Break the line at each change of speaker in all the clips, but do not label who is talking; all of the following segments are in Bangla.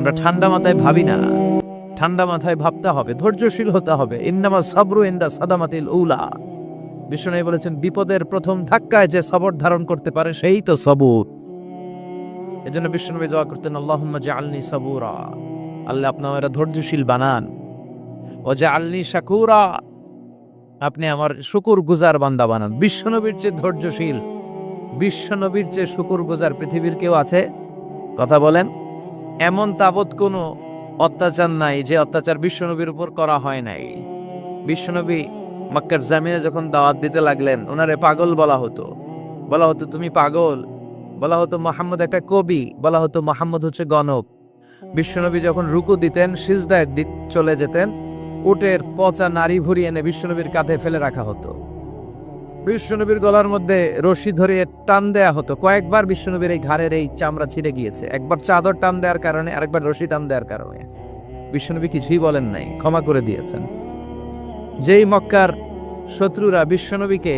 আমরা ঠান্ডা মাথায় ভাবি না, ঠান্ডা মাথায় ভাবতে হবে, ধৈর্যশীল হতে হবে। ইন্নামা সাবরু ইনদা সাদামাতিল উলা, বিষ্ণু বলেছেন বিপদের প্রথম ধাক্কায় যে সবর ধারণ করতে পারে সেই তো সবুর। এজন্য বিষ্ণুনবী দোয়া করতেন, আল্লাহুম্মা জাআলনি সাবুরা, আল্লাহ আপনি আমারে ধৈর্যশীল বানান। ও জাআলনি শাকুরা, আপনি আমার শুকরগুজার বান্দা বানান। বিশ্বনবীর যে ধৈর্যশীল, বিশ্বনবীর যে শুকরগুজার পৃথিবীর কেউ আছে? কথা বলেন। এমন তাবৎ কোনো অত্যাচার নাই যে অত্যাচার বিশ্বনবীর উপর করা হয় নাই। বিশ্বনবী মক্কার জামিনে যখন দাওয়াত দিতে লাগলেন, ওনারে পাগল বলা হতো, বলা হতো তুমি পাগল, বলা হতো মুহাম্মদ একটা কবি, বলা হতো মুহাম্মদ হচ্ছে গণক। বিশ্বনবী যখন রুকু দিতেন, সিজদায় চলে যেতেন, উটের পচা নারী ভুড়ি এনে বিশ্বনবীর কাঁধে ফেলে রাখা হতো। বিশ্বনবীর গলার মধ্যে রশি ধরে টান দেয়া হতো। কয়েকবার বিশ্বনবীর এই ঘাড়ের এই চামড়া ছিঁড়ে গিয়েছে, একবার চাদর টান দেওয়ার কারণে, আরেকবার রশি টান দেওয়ার কারণে। বিশ্বনবী কিছুই বলেন নাই, ক্ষমা করে দিয়েছেন। যেই মক্কার শত্রুরা বিশ্বনবীকে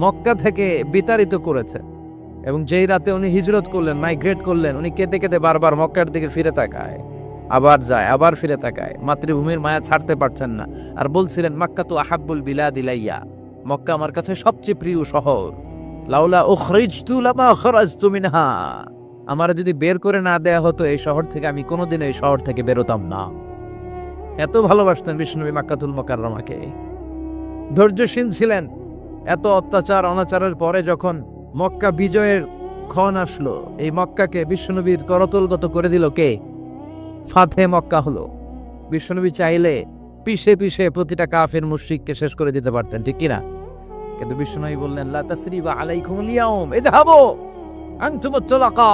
মক্কা থেকে বিতাড়িত করেছে, এবং যেই রাতে উনি হিজরত করলেন, মাইগ্রেট করলেন, উনি কেঁদে কেঁদে বারবার মক্কার দিকে ফিরে তাকায়, আবার যায়, আবার ফিরে তাকায়, মাতৃভূমির মায়া ছাড়তে পারছেন না। আর বলছিলেন, মক্কা তো আহাব্বুল বিলাদ ইলাইয়া, মক্কা আমার কাছে সবচেয়ে প্রিয় শহর। লাউলা উখরিজতু লামা খরাজতু মিনহা, আমার যদি বের করে না দেয়া হতো এই শহর থেকে, আমি কোনোদিন এই শহর থেকে বেরোতাম না। এত ভালোবাসতেন বিষ্ণুনবী মক্কাতুল মুকাররমাকে। ধৈর্যশীল ছিলেন। এত অত্যাচার অনাচারের পরে যখন মক্কা বিজয়ের ক্ষণ আসলো, এই মক্কাকে বিশ্বনবীর করতলগত করে দিল কে? ফাতে মক্কা হলো। বিশ্বনবী চাইলে পিছে পিছে প্রতিটা কাফের মুশরিককে শেষ করে দিতে পারতেন, ঠিক কিনা? কিন্তু বিশ্বনবী বললেন, লা তাসরিবা আলাইকুমুল ইয়াউম ইযহাবু আনতুমুত তুলাকা,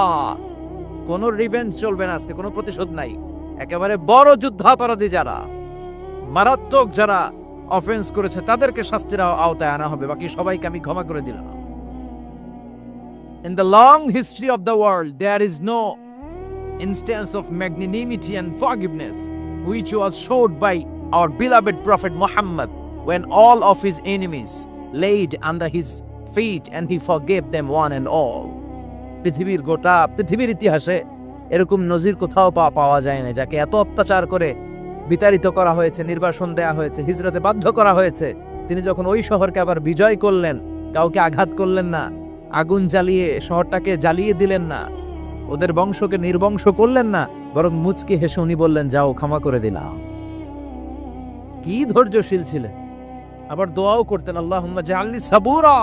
কোনো রিভেঞ্জ চলবে না আজকে, কোনো প্রতিশোধ নাই। একেবারে বড় যুদ্ধাপরাধী যারা, মারাত্মক যারা অফেন্স করেছে, তাদেরকে শাস্তির আওতায় আনা হবে, বাকি সবাইকে আমি ক্ষমা করে দিলাম। In the long history of the world, there is no instance of magnanimity and forgiveness which was showed by our beloved Prophet Muhammad when all of his enemies laid under his feet and he forgave them one and all. পৃথিবীর গোটা পৃথিবীর ইতিহাসে এরকম নজির কোথাও পাওয়া যায় না, যাকে এত অত্যাচার করে বিতাড়িত করা হয়েছে, নির্বাসন দেয়া হয়েছে, হিজরতে বাধ্য করা হয়েছে। তিনি যখন ওই শহরকে আবার বিজয় করলেন, কাউকে আঘাত করলেন না, আগুন জ্বালিয়ে শহরটাকে জ্বালিয়ে দিলেন না, ওদের বংশকে নির্বংশ করলেন না, বরং মুচকি হেসে উনি বললেন, যাও ক্ষমা করে দিলাম। কি ধৈর্যশীল ছিলেন। আবার দোয়াও করতেন, আল্লাহুম্মা জাআলনি সাবুরা,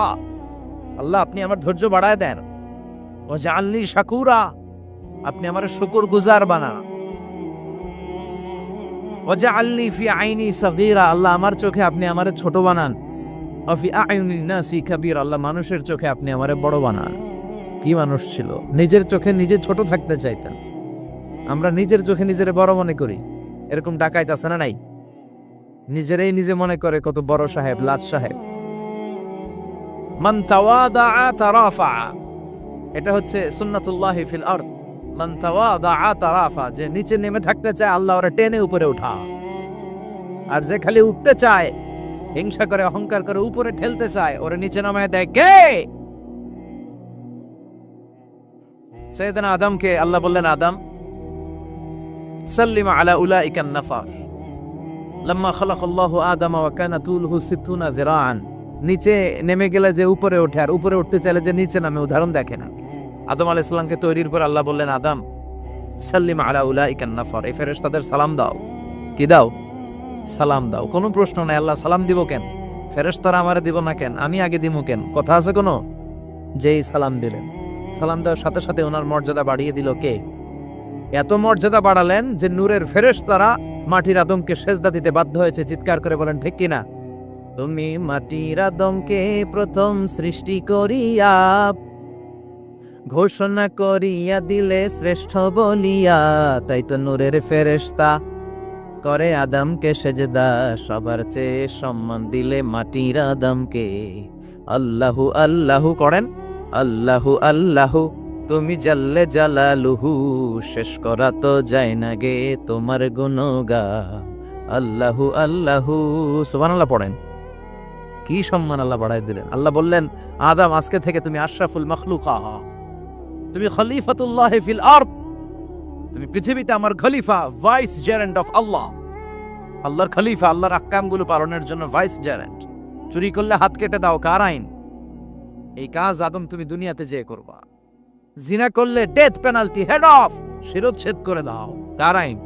আল্লাহ আপনি আমার ধৈর্য বাড়ায় দেন। ও জাআলনি শাকুরা, আপনি আমার শুকরগুজার বানান। ও জাআলনি ফি আইনি সাগীরা, আল্লাহ আমার চোখে আপনি আমারে ছোট বানান। ও ফি আয়ুনিন নাসি কাবীরা, আল্লাহ মানুষের চোখে আপনি আমারে বড় বানান। কি মানুষ ছিল, নিজের চোখে নিজে ছোট থাকতে চাইতেন। আমরা নিজের চোখে নিজের বড় মনে করি, এরকম ডাকাইত আছে না নাই? নিজেরাই নিজে মনে করে কত বড় সাহেব, লাট সাহেব। মান তাওয়াদা তারাফা, এটা হচ্ছে সুন্নাতুল্লাহি ফিল আরদ। মান তাওয়াদা তারাফা, যে নিচে নেমে থাকতে চায় আল্লাহ ওরে টেনে উপরে উঠা, আর যে খালি উঠতে চায়, হিংসা করে অহংকার করে উপরে ঠেলতে চায়, ওরে নিচে নামায় দেয় কে? সাইয়েদনা আদমকে আল্লাহ বললেন, আদম সাল্লিম আলা উলাইকা নাফার লাম্মা খালাকাল্লাহু আদম ওয়া কানা তুলহু 60 যিরাআন। নিচে নেমে গেলে যে উপরে ওঠে, আর উপরে উঠতে চাইলে যে নিচে নামে, উদাহরণ দেখেন। আদম আলাইহিস সালামকে তৈরির পর আল্লাহ বললেন, আদম সাল্লিম আলা উলাইকা নাফার, এই ফেরেশতাদের সালাম দাও। কি দাও? সালাম দাও। কোনো প্রশ্ন নাই, আল্লাহ সালাম দিব কেন? ফেরেশতারা আমারে দিব না কেন? আমি আগে দিব কেন? কথা আছে কোনো? যেই সালাম দিলেন, সালাম দেওয়ার সাথে সাথে ওনার মর্যাদা বাড়িয়ে দিল কে? এত মর্যাদা বাড়ালেন যে নূরের ফেরেশতারা মাটির আদমকে সেজদা দিতে বাধ্য হয়েছে। চিৎকার করে বলেন ঠিক কিনা? তুমি মাটির আদমকে প্রথম সৃষ্টি করিয়া ঘোষণা করিয়া দিলে শ্রেষ্ঠ বলিয়া, তাই তো নূরের ফেরেশতা করে আদমকে সেজদা, সবার চেয়ে সম্মান দিলে মাটির আদমকে। আল্লাহু আল্লাহু করেন, আল্লাহু আল্লাহু তুমি জাল্লে জালালুহু, শেষ করা তো যায় না গে তোমার গুণগান। আল্লাহু আল্লাহু, সুবহানাল্লাহ পড়েন। কি সম্মান আল্লাহ বাড়াই দিলেন। আল্লাহ বললেন, আদম আজকে থেকে তুমি আশরাফুল মাখলুকা, তুমি খলিফাতুল্লাহ ফিল আরদ, তুমি পৃথিবীতে আমার খলিফা, ভাইস জেরেন্ট অফ আল্লাহ, আল্লাহর খলিফা, আল্লাহর আহকামগুলো পালনের জন্য ভাইস জেরেন্ট। চুরি করলে হাত কেটে দাও, কার আইন? এই কাজ আদম তুমি দুনিয়াতে যেয়ে করবা। জিনা করলে ডেথ পেনাল্টি, হেড অফ, শিরোচ্ছেদ করে দাও, কার আইন?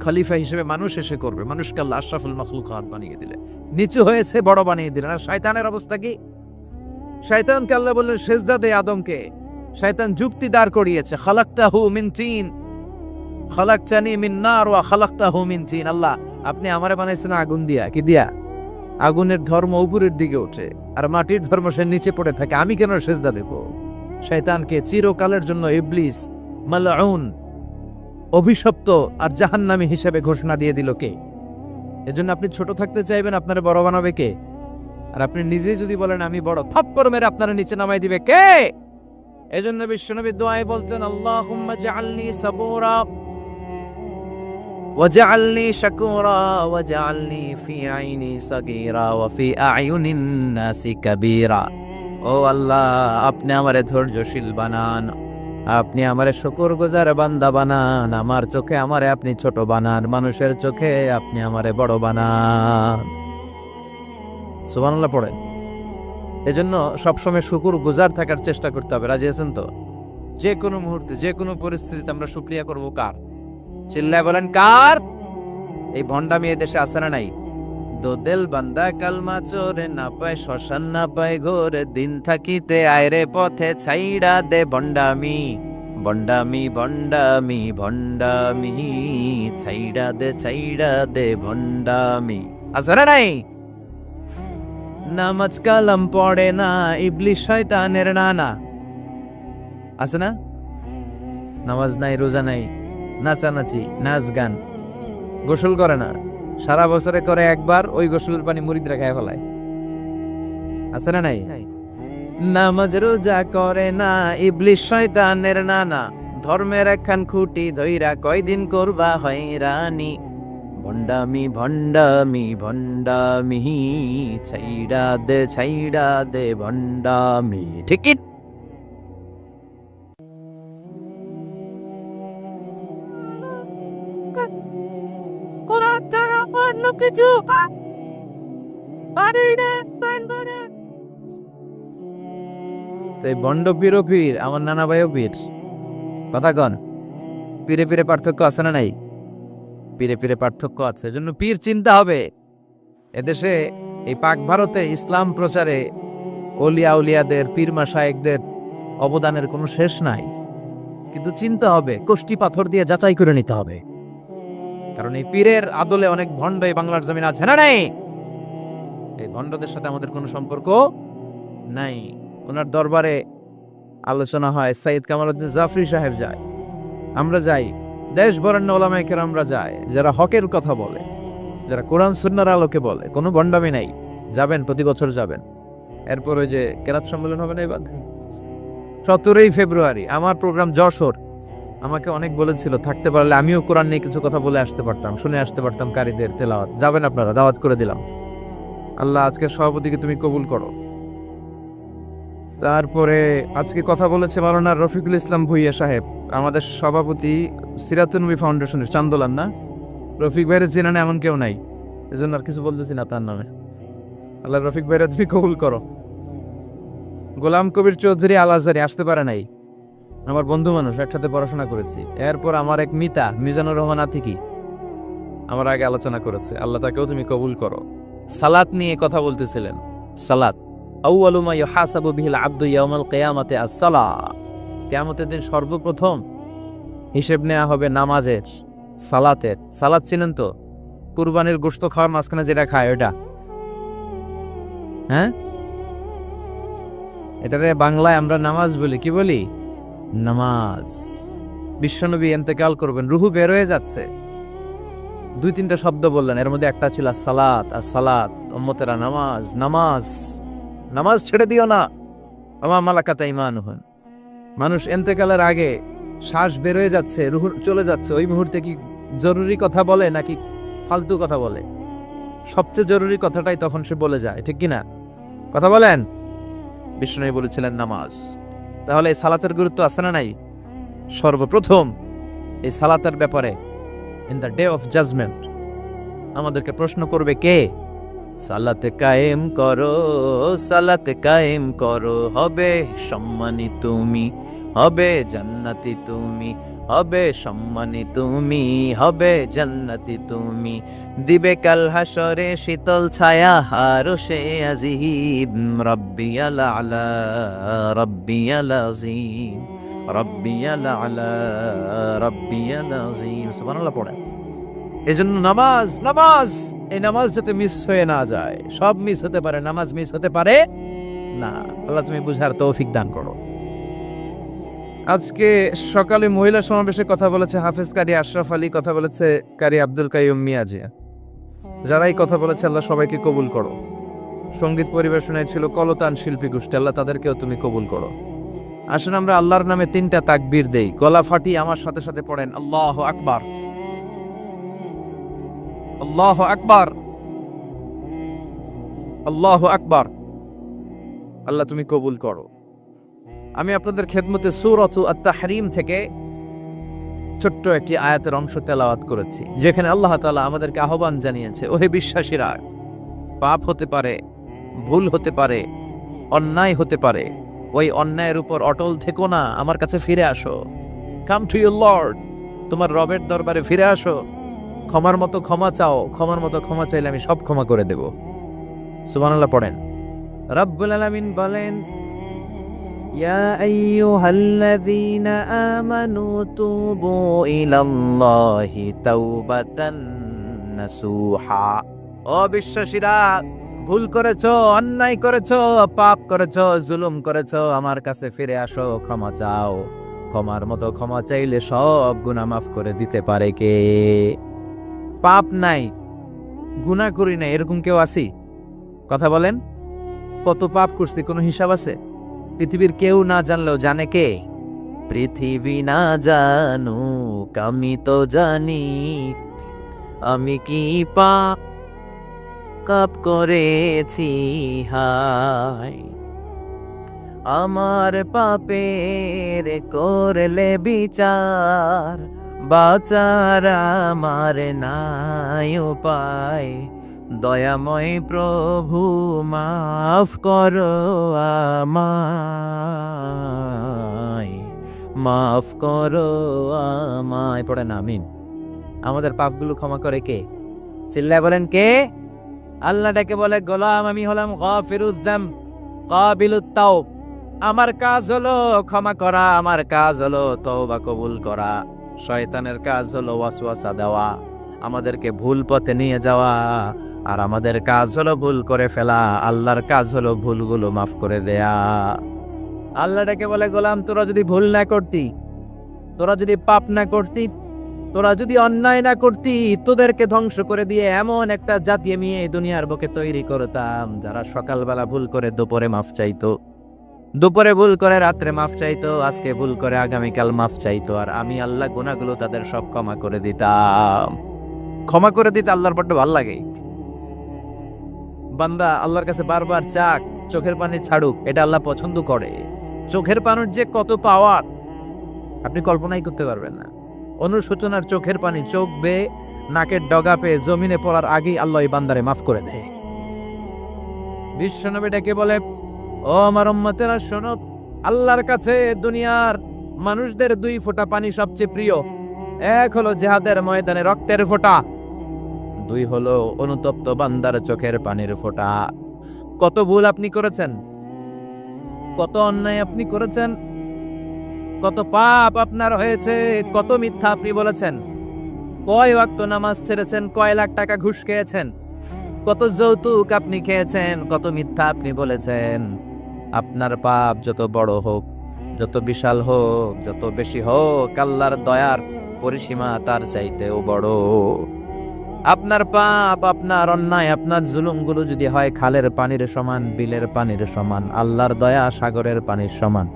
খলিফা হিসেবে মানুষ এসে করবে। মানুষকে আল্লাহ আশরাফুল মাখলুকাত বানিয়ে দিলে, নিচু হয়েছে বড় বানিয়ে দিলেন। আর শয়তানের অবস্থা কি? শয়তানকে আল্লাহ বললেন সেজদা দে আদমকে। শয়তান যুক্তি দাঁড় করিয়েছে, খালাকতাহু মিন তিন, খালাকতানি মিন নার ওয়া খালাকতাহু মিন তিন। আল্লাহ, আপনি আমারে বানাইছেন আগুন দিয়া। কি দিয়া? আগুনের ধর্ম উপরের দিকে ওঠে, আর মাটির ধর্ম সে নিচে পড়ে থাকে। আমি কেন সেজদা দেব? শয়তানকে চিরকালের জন্য ইবলিস, মালউন, অভিশপ্ত আর জাহান্নামী হিসেবে ঘোষণা দিয়ে দিল কে? এজন্য আপনি ছোট থাকতে চাইবেন, আপনারে বড় বানাবে কে? আর আপনি নিজেই যদি বলেন আমি বড়, থাপ্পড় মেরে আপনারা নিচে নামাই দিবে কে? এজন্য বিশ্বনবী দোয়ায় বলতেন, আল্লাহুম্মা জাআলনি সাবুরা ওয়াজআলনি শাকুরা ওয়াজআলনি ফি আইনি সাগীরা ওয়া ফি আ'য়ুনিন নাসি কাবীরা। ও আল্লাহ, আপনি আমারে ধৈর্যশীল বানান, আপনি আমারে শুকরগুজার বান্দা বানান, আমার চোখে আমারে আপনি ছোট বানান, মানুষের চোখে আপনি আমারে বড় বানান। সুবহানাল্লাহ পড়েন। এজন্য সবসময় শুকরগুজার থাকার চেষ্টা করতে হবে। রাজি আছেন তো? যে কোনো মুহূর্তে, যে কোনো পরিস্থিতিতে আমরা শুকরিয়া করব কার? চিল্লায় বলেন কার? এই ভণ্ডামি এই দেশে আছে না নাই? দো দিল বান্দা কালমা চোরে, না পায় শ্মশান না পায় ঘোরে, দিন থাকিতে আয়রে পথে ছাইড়া দে ভণ্ডামি, ভণ্ডামি ভণ্ডামি ভণ্ডামি, ছাইড়া দে ভণ্ডামি। আছে না নাই? নামাজ কালাম পড়ে না, ইবলিস শয়তানের নানা। আছে না? নামাজ নাই, রোজা নাই, নাচানাচি, নাচ গান, গোসল করে না, সারা বছরে করে একবার, ওই গোসলের পানি মুরিদরা খায় ফেলায়। আছে না নাই? নামাজ রোজা করে না, ইবলিস শয়তানের নানা, ধর্মের একখান খুঁটি ধইরা কয়দিন করবা হয়রানি, ভণ্ডামি ভণ্ডামি ভণ্ডামি, ছাইড়া দে ভণ্ডামি। ঠিক কি? ভণ্ড পীরও পীর, আমার নানা ভাইও পীর। কথা কন, পীরে পীরে পার্থক্য আছে না নাই? পীরে পীরে পার্থক্য আছে। এজন্য পীর চিন্তা হবে। এদেশে এই পাক ভারতে ইসলাম প্রচারে ওলিয়া উলিয়াদের, পীর মাশায়েখদের অবদানের কোনো শেষ নাই। কিন্তু চিন্তা হবে, কষ্টি পাথর দিয়ে যাচাই করে নিতে হবে। কারণ এই পীরের আদলে অনেক ভণ্ড এই বাংলার জমিন আছে না নাই? এই ভণ্ডদের সাথে আমাদের কোনো সম্পর্ক নাই। ওনার দরবারে আলোচনা হয়, সাইয়্যিদ কামালউদ্দিন জাফরি সাহেব যায়, আমরা যাই, দেশ বরেণ্য ওলামায়ে কেরামরা যায়, যারা হকের কথা বলে, যারা কোরআন সুন্নাহর আলোকে বলে, কোনো ভণ্ডামি নাই। যাবেন, প্রতি বছর যাবেন। এরপর ওই যে কেরাত সম্মেলন হবে না এবার 17 ফেব্রুয়ারি, আমার প্রোগ্রাম যশোর। আমাকে অনেক বলেছিল থাকতে পারলে আমিও কোরআন নিয়ে কিছু কথা বলে আসতে পারতাম, শুনে আসতে পারতাম কারীদের তেলাওয়াত। যাবেন আপনারা, দাওয়াত করে দিলাম। আল্লাহ আজকের সভাপতিকে তুমি কবুল করো। তারপরে আজকে কথা বলেছে মাওলানা রফিকুল ইসলাম ভুইয়া সাহেব, আমাদের সভাপতি সিরাতুন নবী ফাউন্ডেশনের চান্দোলান। না, রফিক ভাইয়ের চেনা এমন কেউ নাই, এজন্য আর কিছু বলতেছি না তার নামে। আল্লাহ রফিক ভাইয়ের তুমি কবুল করো। গোলাম কবির চৌধুরী আল আজহারি আসতে পারে নাই, আমার বন্ধু মানুষ, একসাথে পড়াশোনা করেছি। এরপর আমার এক মিতা মিজানুর রহমান আতিকি আমার আগে আলোচনা করেছে, আল্লাহ তাকেও তুমি কবুল করো। সালাত নিয়ে কথা বলতেছিলেন। সালাত আউয়ালু মা ইউহাসাবু বিহিল আবদু ইয়াউমাল কিয়ামাতি আস-সালাহ। কিয়ামতের দিন সর্বপ্রথম হিসেব নেওয়া হবে নামাজের, সালাতের। সালাত চিনেন তো? কুরবানির গোশত খাওয়ার মাঝখানে যেটা খায় ওটা, হ্যাঁ, এটারে বাংলায় আমরা নামাজ বলি। কি বলি? নামাজ। বিশ্বনবী ইন্তেকাল করবেন, রুহু বের হয়ে যাচ্ছে, 2-3টা শব্দ বললেন, এর মধ্যে একটা ছিল সালাত। আর সালাত, উম্মতেরা নামাজ, নামাজ, নামাজ ছেড়ে দিও না। আমা মালাকাত আইমানুহুম। মানুষ ইন্তেকালের আগে শ্বাস বের হয়ে যাচ্ছে, রুহু চলে যাচ্ছে, ওই মুহূর্তে কি জরুরি কথা বলে নাকি ফালতু কথা বলে? সবচেয়ে জরুরি কথাটাই তখন সে বলে যায়, ঠিক কিনা? কথা বলেন। বিষ্ণু বলেছিলেন নামাজ। তাহলে এই সালাতের গুরুত্ব আছে না নাই? সর্বপ্রথম এই সালাতের ব্যাপারে in the day of judgement আমাদেরকে প্রশ্ন করবে কে? সালাতে কায়েম করো, সালাতে কায়েম করো, হবে সম্মানী তুমি, হবে জান্নাতি তুমি, হবে সম্মানী তুমি, হবে জান্নাতি তুমি, দিবে কাল হাসরে শীতল ছায়া আরশে আজিম, রাব্বিয়াল আলা, রাব্বিয়াল আযীম, রাব্বিয়াল আলা, রাব্বিয়াল আযীম। সুবহানাল্লাহ পড়ে। এজন্য নামাজ, নামাজ, এই নামাজ যাতে মিস হয়ে না যায়। সব মিস হতে পারে, নামাজ মিস হতে পারে না। আল্লাহ তুমি বুঝার তৌফিক দান করো। আজকে সকালে মহিলা সমাবেশে কথা বলেছে হাফেজ কারি আশরাফ আলী, কথা বলেছে কারি আব্দুল কাইয়ুম মিয়াজিয়া। যারাই কথা বলেছে আল্লাহ সবাইকে কবুল করো। সঙ্গীত পরিবেশনায় ছিল কলতান শিল্পী গোষ্ঠী, আল্লাহ তাদেরকেও তুমি কবুল করো। আসুন আমরা আল্লাহর নামে 3টা তাকবীর দেই, গলা ফাটিয়ে আমার সাথে সাথে পড়েন আল্লাহু আকবার, আল্লাহু আকবার, আল্লাহু আকবার। আল্লাহ তুমি কবুল করো। আমি আপনাদের খেদমতে সূরাত আত-তাহরীম থেকে ছোট্ট একটি আয়াতের অংশ তেলাওয়াত করেছি, যেখানে আল্লাহ তাআলা আমাদেরকে আহ্বান জানিয়েছে, ওহে বিশ্বাসীরা, পাপ হতে পারে, ভুল হতে পারে, অন্যায় হতে পারে, ওই অন্যায়ের উপর অটল থেকো না, আমার কাছে ফিরে আসো। কাম টু ইউর লর্ড, তোমার রবের দরবারে ফিরে আসো, ক্ষমার মতো ক্ষমা চাও, ক্ষমার মতো ক্ষমা চাইলে আমি সব ক্ষমা করে দেব। সুবহানাল্লাহ পড়েন। রব্বুল আলামিন বলেন, ইয়া আইয়ুহাল্লাযীনা আমানু তুবু ইলাল্লাহি তাওবাতান নাসুহা। ও বিশ্বাসীরা, ভুল করেছো, অন্যায় করেছো, পাপ করেছো, জুলুম করেছো, আমার কাছে ফিরে আসো, ক্ষমা চাও। ক্ষমার মতো ক্ষমা চাইলে সব গুনাহ মাফ করে দিতে পারে কে? পাপ নাই, গুনাহ করি না, এরকম কেউ আছি? কথা বলেন। কত পাপ করছি, কোনো হিসাব আছে? পৃথিবীর কেউ না জানলেও জানে কে? পৃথিবী না জানুক আমি তো জানি, আমি কি পাপ করেছি হায়। আমার পাপের করলে বিচার, বাঁচার আমার নাই উপায়। দয়াময় প্রভু মাফ করো আমায়, মাফ করো আমায়। পড়েন আমিন। আমাদের পাপগুলো ক্ষমা করে কে? চিল্লায় বলেন কে? আল্লাহ ডেকে বলে, গোলাম আমি হলাম গাফিরুয যাম কাবিলুত তাওব। আমার কাজ হলো ক্ষমা করা, আমার কাজ হলো তওবা কবুল করা। শয়তানের কাজ হলো ওয়াসওয়াসা দেওয়া, আমাদেরকে ভুল পথে নিয়ে যাওয়া। আর আমাদের কাজ হলো ভুল করে ফেলা, আল্লাহর কাজ হলো ভুলগুলো মাফ করে দেয়া। আল্লাহ ডেকে বলে, গোলাম তোরা যদি ভুল না করতি, তোরা যদি পাপ না করতি, তোরা যদি অন্যায় না করতি, তোদেরকে ধ্বংস করে দিয়ে এমন একটা জাতি আমি এই দুনিয়ার বুকে তৈরি করতাম, যারা সকালবেলা ভুল করে দুপুরে মাফ চাইতো, দুপুরে ভুল করে রাত্রে মাফ চাইতো, আজকে ভুল করে আগামীকাল মাফ চাইতো। আর আমি আল্লাহ গুনাহগুলো তাদের সব ক্ষমা করে দিতাম। ক্ষমা করে দিতে আল্লাহর বড্ড ভালো লাগে। বান্দা আল্লাহর কাছে বারবার চাক, চোখের পানি ছাড়ুক, এটা আল্লাহ পছন্দ করে। চোখের পানির যে কত পাওয়ার আপনি কল্পনাই করতে পারবেন না। অনুশোচনার চোখের পানি চোখ বেয়ে নাকের ডগা পেয়ে জমিনে পড়ার আগেই আল্লাহ এই বান্দারে মাফ করে দেয়। বিশ্বনবী ডেকে বলে, ও আমার উম্মতেরা শোনো, আল্লাহর কাছে দুনিয়ার মানুষদের 2 ফোঁটা পানি সবচেয়ে প্রিয়। এক হলো জিহাদের ময়দানে রক্তের ফোঁটা, 2 হলো অনুতপ্ত বান্দার চোখের পানির ফোঁটা। কত ভুল আপনি করেছেন, কত অন্যায় আপনি করেছেন, কত পাপ আপনার হয়েছে, কত মিথ্যা আপনি বলেছেন, কয় ওয়াক্ত নামাজ ছেড়েছেন, কয় লাখ টাকা ঘুষ খেয়েছেন, কত যৌতুক আপনি খেয়েছেন, কত মিথ্যা আপনি বলেছেন। আপনার পাপ যত বড় হোক, যত বিশাল হোক, যত বেশি হোক, আল্লাহর দয়ার পরিসীমা তার চাইতেও বড়। আপনার পাপ, আপনার অন্যায়, আপনার জুলুমগুলো যদি হয় খালের পানির সমান, বিলের পানির সমান, আল্লাহর দয়া সাগরের পানির সমান।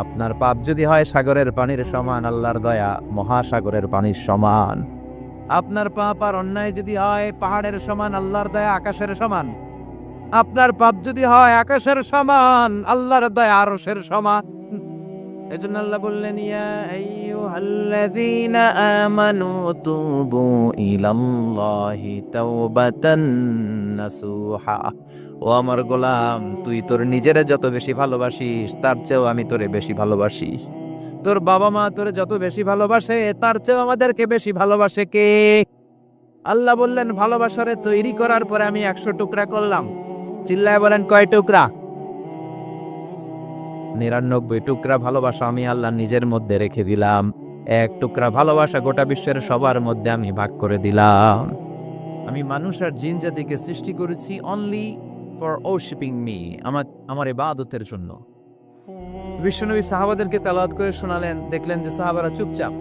আপনার পাপ যদি হয় সাগরের পানির সমান, আল্লাহর দয়া মহাসাগরের পানির সমান। আপনার পাপ আর অন্যায় যদি হয় পাহাড়ের সমান, আল্লাহর দয়া আকাশের সমান। আপনার পাপ যদি হয় আকাশের সমান, আল্লাহর দয়া আরশের সমান। এজন্য আল্লাহ বললেন, ইয়া আইয়ুহাল্লাযীনা আমানু তুবু ইলাল্লাহি তাওবাতান নাসুহা। ও আমার গোলাম, তুই তোর নিজেরে যত বেশি ভালোবাসিস তার চেয়েও আমি তোরে বেশি ভালোবাসি। তোর বাবা মা তোরে যত বেশি ভালোবাসে তার চেয়েও আমাদেরকে বেশি ভালোবাসে কে? আল্লাহ বললেন ভালোবাসারে তৈরি করার পরে আমি 100 টুকরা করলাম। চিল্লায় বলেন কয় টুকরা? 99 টুকরা ভালোবাসা আমি আল্লাহ নিজের মধ্যে রেখে দিলাম। 1 টুকরা ভালোবাসা গোটা বিশ্বের সবার মধ্যে আমি ভাগ করে দিলাম। আমি মানুষ আর জিন জাতিকে সৃষ্টি করেছি অনলি ফর ওরশিপিং মি, আমার ইবাদতের জন্য। বিশ্বনবী সাহাবাদেরকে তেলাওয়াত করে শোনালেন, দেখলেন যে সাহাবারা চুপচাপ,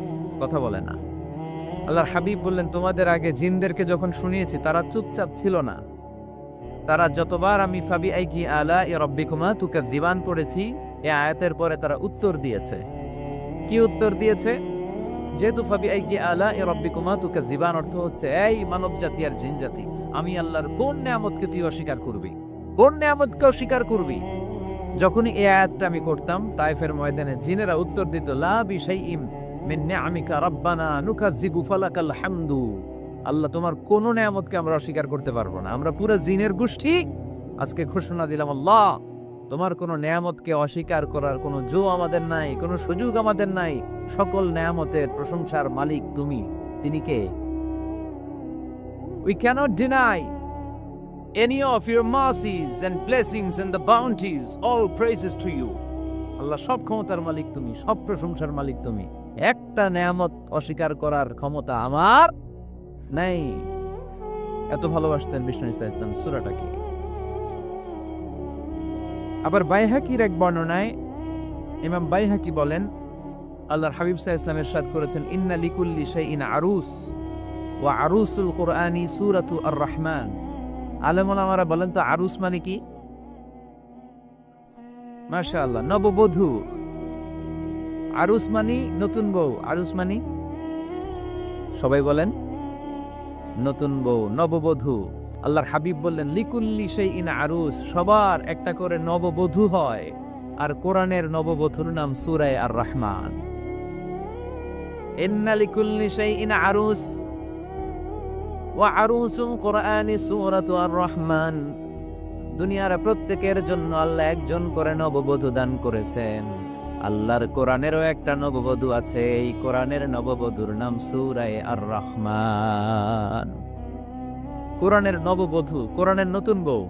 কথা বলে না। আল্লাহর হাবিব বললেন তোমাদের আগে জিনদেরকে যখন শুনিয়েছি তারা চুপচাপ ছিল না। তারা যতবার আমি ফাবি আইকি আলা রাব্বিকুমা তুকাযিবান পড়েছি, এই আয়াতের পরে তারা উত্তর দিয়েছে। কি উত্তর দিয়েছে? যেহেতু ফাবি আইকি আলা রাব্বিকুমা তুকাযিবান অর্থ হচ্ছে এই মানব জাতি আর জিন জাতি, আমি আল্লাহর কোন নিয়ামতকে তুই অস্বীকার করবি? কোন নিয়ামতকে অস্বীকার করবি? যখনই এই আয়াতটা আমি করতাম তায়েফের ময়দানে জিনেরা উত্তর দিত লা বিশাইইম মিন নিআমিকা রাব্বানা নুকাযিবু ফালাকাল হামদু। আল্লাহ তোমার কোন নিয়ামতকে আমরা অস্বীকার করতে পারবো না। আমরা পুরো জিনের গোষ্ঠী আজকে ঘোষণা দিলাম আল্লাহ তোমার কোন নিয়ামতকে অস্বীকার করার কোনো জো আমাদের নাই, কোনো সুযোগ আমাদের নাই। সকল নিয়ামতের প্রশংসার মালিক তুমি। তিনি কে? We cannot deny any of your mercies and blessings and the bounties. All praises to you. আল্লাহ সব ক্ষমতার মালিক তুমি, সব প্রশংসার মালিক তুমি। একটা নিয়ামত অস্বীকার করার ক্ষমতা আমার নাই। এত ভালোবাসতেন বিষ্ণু ইসা ইসলাম। সূরাটা কি? আবার বাইহাকির এক বর্ণনায় ইমাম বাইহাকি বলেন আল্লাহর হাবিব সাল্লাল্লাহু আলাইহি ওয়াসাল্লাম ইরশাদ করেছেন ইন্না লিকুল্লি শাইইন আরুস ওয়া আরুসুল কুরআনি সূরাতু আর-রাহমান। আলেম ওলামারা বলেন তো আরুস মানে কি? মাশাআল্লাহ, নববধূ। আরুস মানে নতুন বউ। আরুস মানে সবাই বলেন নতুন বউ, নববধূ। আল্লাহর হাবিব বললেন লিকুল্লি শাইইন আরুস, সবার একটা করে নববধূ হয়। আর কোরআনের নববধূর নাম সূরা আর-রাহমান। ইন্না লিকুল্লি শাইইন আরুস ওয়া আরুসুল কুরআনি সূরাতু আর-রাহমান। দুনিয়ার প্রত্যেকের জন্য আল্লাহ একজন করে নববধূ দান করেছেন। আল্লাহর কোরআনেরও একটা নববধূ আছে। এই কোরআনের নববধূর নাম সূরা আর-রাহমান। কোরআনের নববধূ, কোরআনের নতুন বউ,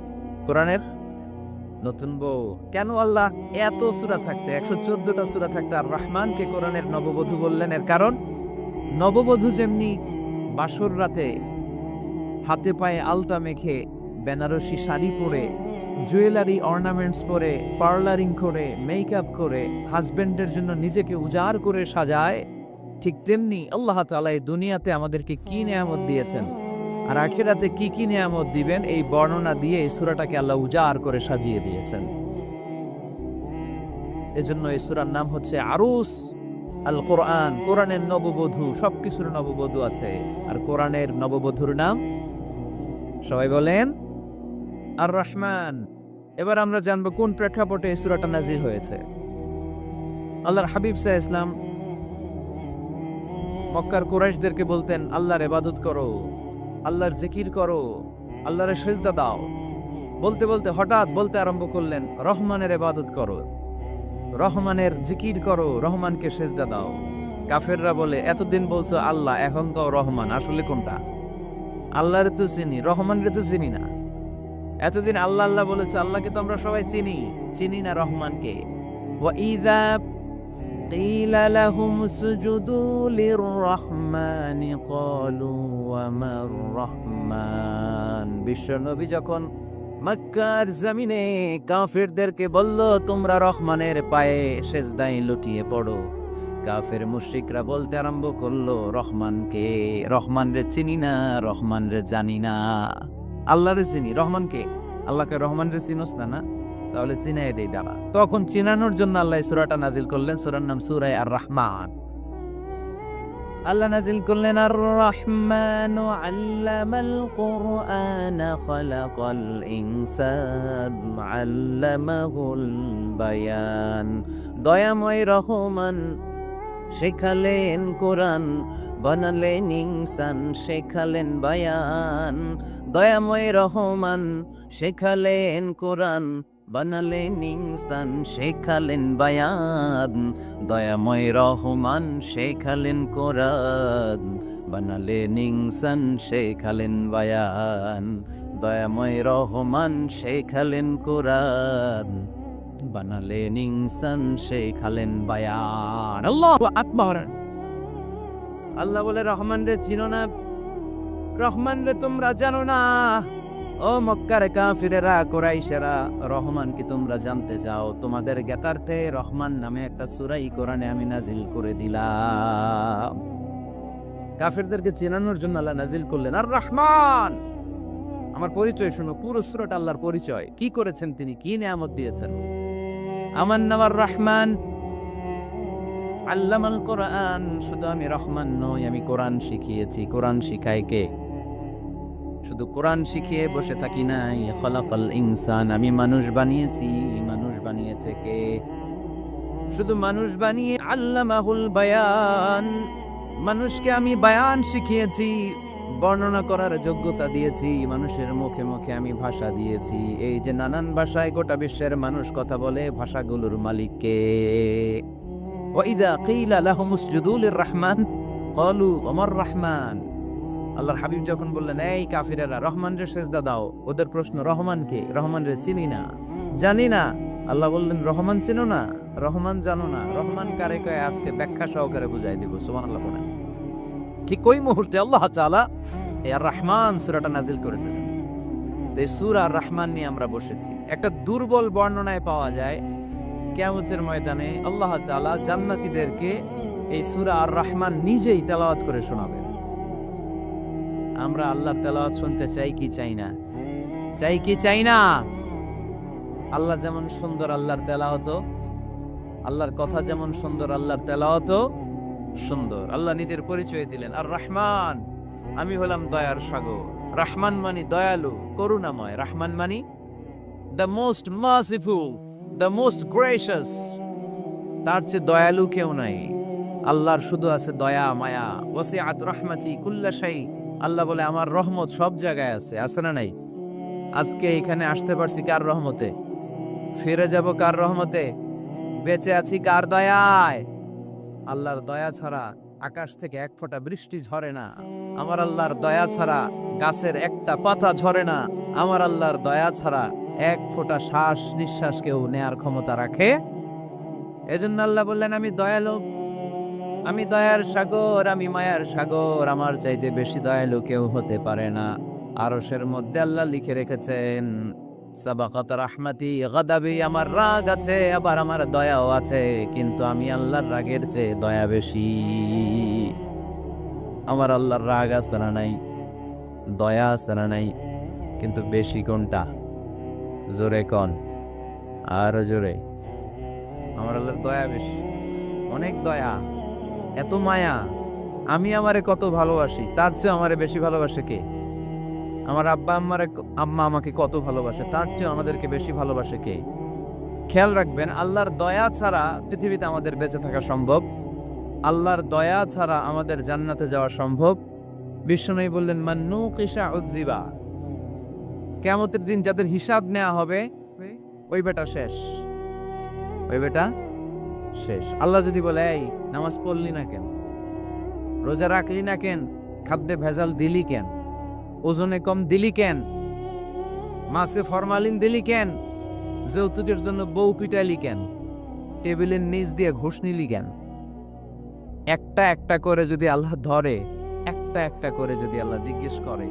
কোরআনের নতুন বউ। কেন আল্লাহ এত সূরা থাকতে, 114টা সূরা থাকতে আর রহমানকে কোরআনের নববধূ বললেন? এর কারণ নববধূ যেমনি বাসর রাতে হাতে পায়ে আলতা মেখে বেনারসি শাড়ি পরে জুয়েলারি অর্নামেন্টস পরে পার্লারিং করে মেকআপ করে হাজবেন্ডের জন্য নিজেকে উজাড় করে সাজায়, ঠিক তেমনি আল্লাহ তাআলা এই দুনিয়াতে আমাদেরকে কি নিয়ামত দিয়েছেন আর আখিরাতে কি কি নিয়ামত দিবেন এই বর্ণনা দিয়ে এই সূরাটাকে আল্লাহ উজাড় করে সাজিয়ে দিয়েছেন। এজন্য এই সূরার নাম হচ্ছে আরুস আল কোরআন। কোরআনের নববধূ, সবকিছুর নববধূ আছে। আর কোরআনের নববধূর নাম সবাই বলেন আর রহমান। এবার আমরা জানবো কোন প্রেক্ষাপটে এই সূরাটা নাজিল হয়েছে। আল্লাহর হাবিব সাল্লাল্লাহু আলাইহি ওয়াসাল্লাম মক্কার কুরাইশদেরকে বলতেন আল্লাহর ইবাদত করো, আল্লাহর জিকির করো, আল্লাহর সিজদা দাও। বলতে বলতে হঠাৎ বলতে আরম্ভ করলেন রহমানের ইবাদত করো, রহমানের জিকির করো, রহমানকে সিজদা দাও। কাফেররা বলে এতদিন বলছো আল্লাহ, এখন তো রহমান, আসলে কোনটা? আল্লাহরে তো চিনি, রহমানরে তো চিনি না। এতদিন আল্লাহ আল্লাহ বলেছে, আল্লাহকে তো আমরা সবাই চিনি, চিনি না রহমানকে। ওয়া ইযা কিলা লাহুম উসজুদু লির-রাহমানি ক্বালু ওয়া মার রাহমান। বিশ্বনবী যখন মক্কার জমিনে কাফেরদেরকে বলল তোমরা রহমানের পায়ে সিজদায় লুটিয়ে পড়ো, কাফের মুশরিকরা বলতে আরম্ভ করলো রহমানকে, রহমানরে চিনি না, রহমানরে জানি না। আল্লাহরে চিনি, রহমানকে, আল্লাহকে রহমানরে চিনোস না? না, তাহলে চিনাই দেই দাঁড়া। তখন চিনানোর জন্য আল্লাহ সূরাটা নাজিল করলেন। সূরার নাম সূরা আর-রাহমান। আল্লাহ নাজিল করলেন আর রহমানু আল্লামাল কুরআন খালাকাল ইনসান আল্লামাহুল বায়ান। দয়াময় রহমান শেখালেন কোরআন, বানালেন ইনসান, শেখালেন বায়ান। দয়াময় রহমান শেখালেন কোরআন, বানালেন ইনসান, শেখালেন বায়ান। দয়াময় রহমান শেখালেন কোরআন, বানালেন ইনসান, শেখালেন বায়ান। দয়াময় রহমান শেখালেন কোরআন, বানালেন ইনসান, শেখালেন বায়ান। আল্লাহু আকবার। আল্লাহ বলে, রহমান রে চিনো না? রহমান রে তোমরা জানো না? ও মক্কার কাফিরেরা, কুরাইশেরা, রহমান কি তোমরা জানতে চাও? তোমাদের জ্ঞাতার্থে রহমান নামে একটা সূরা কোরআনে আমি নাজিল করে দিলাম। কাফিরদেরকে চেনানোর জন্য আল্লাহ নাজিল করলেন আর রহমান। আমার পরিচয় শুনো, পুরো সূরাটা আল্লাহর পরিচয়। কি করেছেন তিনি, কি নিয়ামত দিয়েছেন। আমার নাম আর রহমান, আল্লামাল কোরআন। শুধু আমি রহমান নই, আমি কোরআন শিখিয়েছি। কোরআন শিখায় কে? শুধু কোরআন শিখিয়ে বসে থাকি নাই। খলাফাল ইনসান, আমি মানুষ বানিয়েছি। মানুষ বানিয়েছে কে? শুধু মানুষ বানিয়ে আল্লামাহুল বায়ান, মানুষকে আমি বায়ান শিখিয়েছি, বর্ণনা করার যোগ্যতা দিয়েছি। মানুষের মুখে মুখে আমি ভাষা দিয়েছি। এই যে নানান ভাষায় গোটা বিশ্বের মানুষ কথা বলে, ভাষাগুলোর মালিক কে? ওয়াইদা কিলা লাহুম উসজুদু লিররহমান ক্বালু ওমার রহমান। আল্লাহর হাবিব যখন বললেন, এই কাফিরেরা রহমান রে সেজদা দাও, ওদের প্রশ্ন, রহমান কে? রহমান রে চিনি না, জানি না। আল্লাহ বললেন, রহমান চিনো না, রহমান জানো না, রহমান কারে কয় আজকে ব্যাখ্যা সহকারে বুঝাই দিব। সুবহানাল্লাহ বলেন। ঠিক ওই মুহূর্তে আল্লাহ তাআলা এই আর রহমান সূরাটা নাজিল করে দিলেন। এই সূরা আর রহমান নিয়ে আমরা বসেছি। একটা দুর্বল বর্ণনায় পাওয়া যায়, কিয়ামতের ময়দানে আল্লাহ তাআলা জান্নাতীদেরকে এই সূরা আর রহমান নিজেই তেলাওয়াত করে শোনাবেন। আমরা আল্লাহর তেলাওয়াত শুনতে চাই কি চাই না? চাই কি চাই না? আল্লাহ যেমন সুন্দর, আল্লাহর তেলাওয়াত, আল্লাহর কথা যেমন সুন্দর, আল্লাহর তেলাওয়াত সুন্দর। আল্লাহ নিজের পরিচয় দিলেন, আর রহমান, আমি হলাম দয়ার সাগর। রহমান মানি দয়ালু, করুণাময়। রহমান মানি the most merciful, the most gracious. তার চেয়ে দয়ালু কেউ নাই। আল্লাহর শুধু আছে দয়া মায়া। ওয়াসিআত রাহমাতি কুল্লা শাই। আল্লাহ বলে, আমার রহমত সব জায়গায় আছে। আছে না নাই? আজকে এখানে আসতে পারছি কার রহমতে? ফিরে যাব কার রহমতে? বেঁচে আছি কার দয়ায়? আল্লাহর দয়া ছাড়া আকাশ থেকে এক ফোঁটা বৃষ্টি ঝরে না। আমার আল্লাহর দয়া ছাড়া গাছের একটা পাতা ঝরে না। আমার আল্লাহর দয়া ছাড়া এক ফোঁটা শ্বাস নিঃশ্বাস কেউ নেয়ার ক্ষমতা রাখে? এজন্য আল্লাহ বললেন, আমি দয়ালু, আমি দয়ার সাগর, আমি মায়ার সাগর। আমার চাইতে বেশি দয়ালু কেউ হতে পারে না। আরশের মধ্যে আল্লাহ লিখে রেখেছেন, সাবাকাত রাহমাতি গাদাবি। আমার রাগ আছে, আবার আমার দয়াও আছে, কিন্তু আমি আল্লাহর রাগের চেয়ে দয়া বেশি। আমার আল্লাহর রাগ আছে না নাই? দয়া আছে না নাই? কিন্তু বেশি কোনটা? জোরে কোন, আর জোরে। আমার আল্লাহর দয়া বেশি, অনেক দয়া, এত মায়া। আমি আমারে কত ভালোবাসি, তার চেয়ে আমারে বেশি ভালোবাসে কে? আমার আম্মা আমাকে কত ভালোবাসে, তার চেয়ে আমাদেরকে বেশি ভালোবাসে কে? খেয়াল রাখবেন, আল্লাহর দয়া ছাড়া পৃথিবীতে আমাদের বেঁচে থাকা সম্ভব। আল্লাহর দয়া ছাড়া আমাদের জান্নাতে যাওয়া সম্ভব। বিশ্বনবী বললেন, মান নুকিশা উযিবা। কিয়ামতের দিন যাদের হিসাব নেওয়া হবে, ওই বেটা শেষ, ওই বেটা শেষ। আল্লাহ যদি বলে, এই নামাজ পড়লি না কেন, রোজা রাখলি না কেন, খাদ্যে ভেজাল দিলি কেন, ওজনে কম দিলি কেন, মাছে ফরমালিন দিলি কেন, যৌতুকের জন্য বউ পিটালি কেন, টেবিলের নিচ দিয়ে ঘুষ নিলি কেন, একটা একটা করে যদি আল্লাহ ধরে, একটা একটা করে যদি আল্লাহ জিজ্ঞেস করে,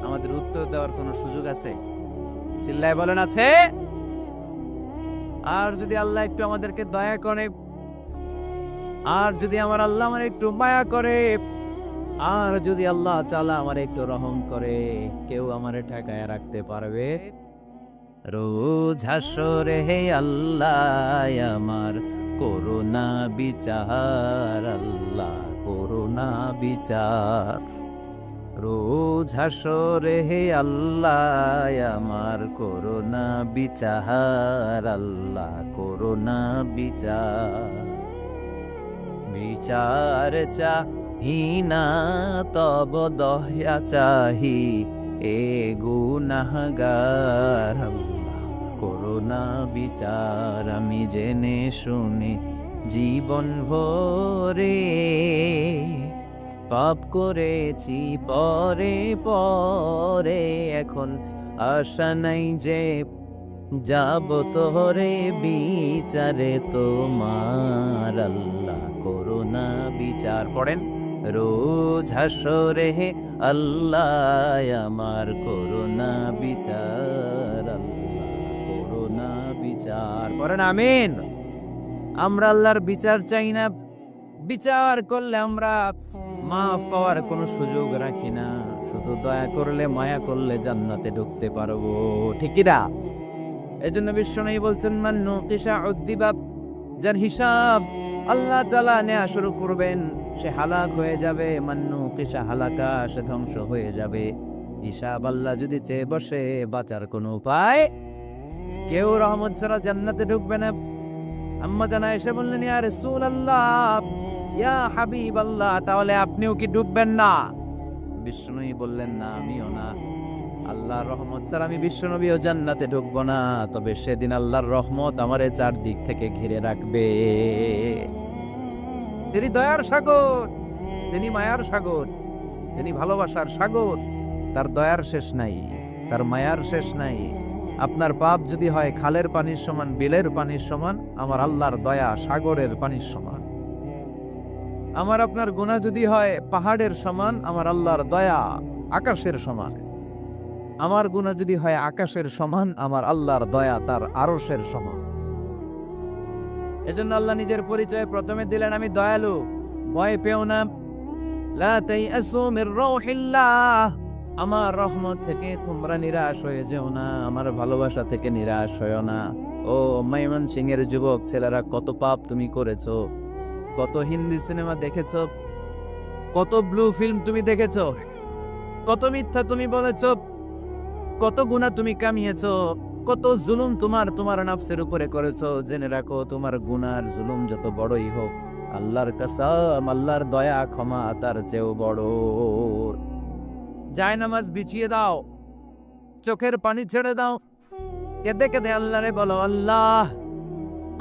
আমাদের উত্তর দেওয়ার কোনো সুযোগ আছে? চিল্লায় বলেন, আছে? আর যদি আল্লাহ একটু আমাদেরকে দয়া করে, আর যদি আমার আল্লাহ আমার একটু মায়া করে, আর যদি আল্লাহ তাআলা আমার একটু রহম করে, কেউ আমারে ঠেকায় রাখতে পারবে? রোজ হাসরে হে আল্লাহ আমার করুণা বিচার, আল্লাহ করুণা বিচার। রোজ হাসরে হে আল্লাহ আমার করুণা বিচার, আল্লাহ করুণা বিচার। বিচার চাহি না, তব দয়া চাহি এ গুনাহগার। আল্লাহ করো না বিচার, আমি জেনে শুনে জীবন ভরে পাপ করেছি পরে পরে, এখন আশা নাই যে যাব তোরে বিচারে তোমার। আল্লাহ করো না বিচার, পড়েন রোজ হাসরে আল্লাহ আমার করো না বিচার, আল্লাহ করো না বিচার, পড়েন আমিন। আমরা আল্লাহর বিচার চাই না, বিচার করলে আমরা মাফ পাওয়ার কোনো সুযোগ রাখি না, শুধু দয়া করলে মায়া করলে জান্নাতে ঢুকতে পারবো, ঠিক কি না? এই জন্য বিশ্বনবী বলছেন মান নুকিশা উযযিবা, যার হিসাব আল্লাহ তাআলা নেওয়া শুরু করবেন সে হালাক হয়ে যাবে। মান নুকিশা হালাকা, সে ধ্বংস হয়ে যাবে। হিসাব আল্লাহ যদি চেয়ে বসে, বাঁচার কোনো উপায়, কেউ রহমত ছাড়া জান্নাতে ঢুকবে না। আম্মা জানা এসে বললেন ইয়া রাসূলুল্লাহ, ইয়া হাবিবাল্লাহ, তাহলে আপনিও কি ঢুকবেন না? বিশ্বনবী বললেন না, আমিও না। আল্লাহর রহমত ছাড়া আমি বিশ্বনবীও জান্নাতে ঢুকবো না, তবে সেদিন আল্লাহর রহমত আমারে চারদিক থেকে ঘিরে রাখবে। তিনি দয়ার সাগর, তিনি মায়ার সাগর, তিনি ভালোবাসার সাগর। তার দয়ার শেষ নাই, তার মায়ার শেষ নাই। আপনার পাপ যদি হয় খালের পানির সমান, বিলের পানির সমান, আমার আল্লাহর দয়া সাগরের পানির সমান। আমার আপনার গুনাহ যদি হয় পাহাড়ের সমান, আমার আল্লাহর দয়া আকাশের সমান। আমার গুনাহ যদি হয় আকাশের সমান, আমার আল্লাহর দয়া তার আরশের সমান। এজন্য আল্লাহ নিজের পরিচয় প্রথমে দিলেন আমি দয়ালু, ভয় পেও না। লা তাইআসু মির রাউহিল্লাহ, আমার রহমত থেকে তোমরা নিরাশ হয়ে যেও না, আমার ভালোবাসা থেকে নিরাশ হয়ো না। ও ময়মনসিংহের যুবক ছেলেরা, কত পাপ তুমি করেছো, কত হিন্দি সিনেমা দেখেছো, কত ব্লু ফিল্ম তুমি দেখেছো, কত মিথ্যা তুমি বলেছো, কত গুনাহ তুমি কামিয়েছো, কত জুলুম তোমার নাফসের উপরে করেছো। জেনে রাখো, তোমার গুনার জুলুম যত বড়ই হোক, আল্লাহর কসম, আল্লাহর দয়া ক্ষমা তার চেয়েও বড়। জায়নামাজ বিছিয়ে দাও, চোখের পানি ছেড়ে দাও, কেঁদে কেঁদে আল্লাহরে বলো, আল্লাহ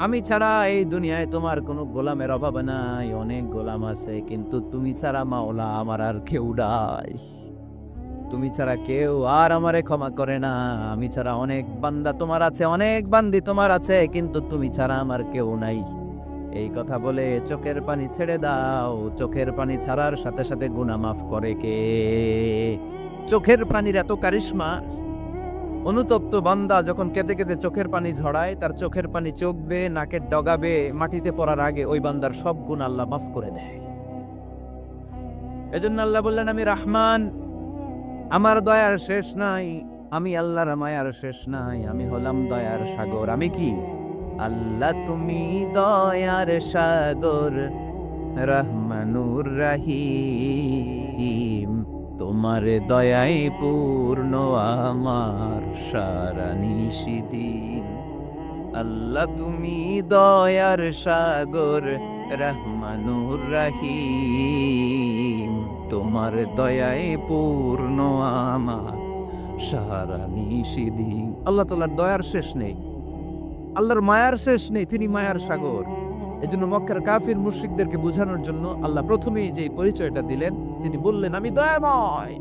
আমি ছাড়া এই দুনিয়ায় তোমার কোনো গোলামের অভাব নাই, অনেক গোলাম আছে, কিন্তু তুমি ছাড়া মাওলা আমার আর কেউ নাই। তুমি ছাড়া কেউ আর আমারে ক্ষমা করে না। আমি ছাড়া অনেক বান্দা তোমার আছে, অনেক বান্দি তোমার আছে, কিন্তু তুমি ছাড়া আমার কেউ নাই। এই কথা বলে চোখের পানি ছেড়ে দাও। চোখের পানি ছাড়ার সাথে সাথে গুনাহ মাফ করে কে? চোখের পানির এত কারিশমা, অনুতপ্ত বান্দা যখন কেঁদে কেঁদে চোখের পানি ঝরায়, তার চোখের পানি চোখ বেয়ে নাকের ডগাবে মাটিতে পড়ার আগে ওই বান্দার সব গুনাহ আল্লাহ মাফ করে দেয়। এজন্য আল্লাহ বললেন আমি রহমান, আমার দয়ার শেষ নাই। আমি আল্লাহর মায়ার শেষ নাই। আমি হলাম দয়ার সাগর। আমি কি? আল্লাহ তুমি দয়ার সাগর, রহমানুর রহিম, তোমার দয়ায় পূর্ণ আমার সারা নিশিদিন। আল্লাহ তুমি দয়ার সাগর, রহমানুর রহিম, তোমার দয়ায় পূর্ণ আমার সারা নিশিদিন। আল্লাহ তাআলার দয়ার শেষ নেই, আল্লাহর মায়ার শেষ নেই, তিনি মায়ার সাগর। এজন্য মক্কার কাফির মুশরিকদেরকে বোঝানোর জন্য আল্লাহ প্রথমেই যে পরিচয়টা দিলেন, তিনি বললেন আমি দয়াময়।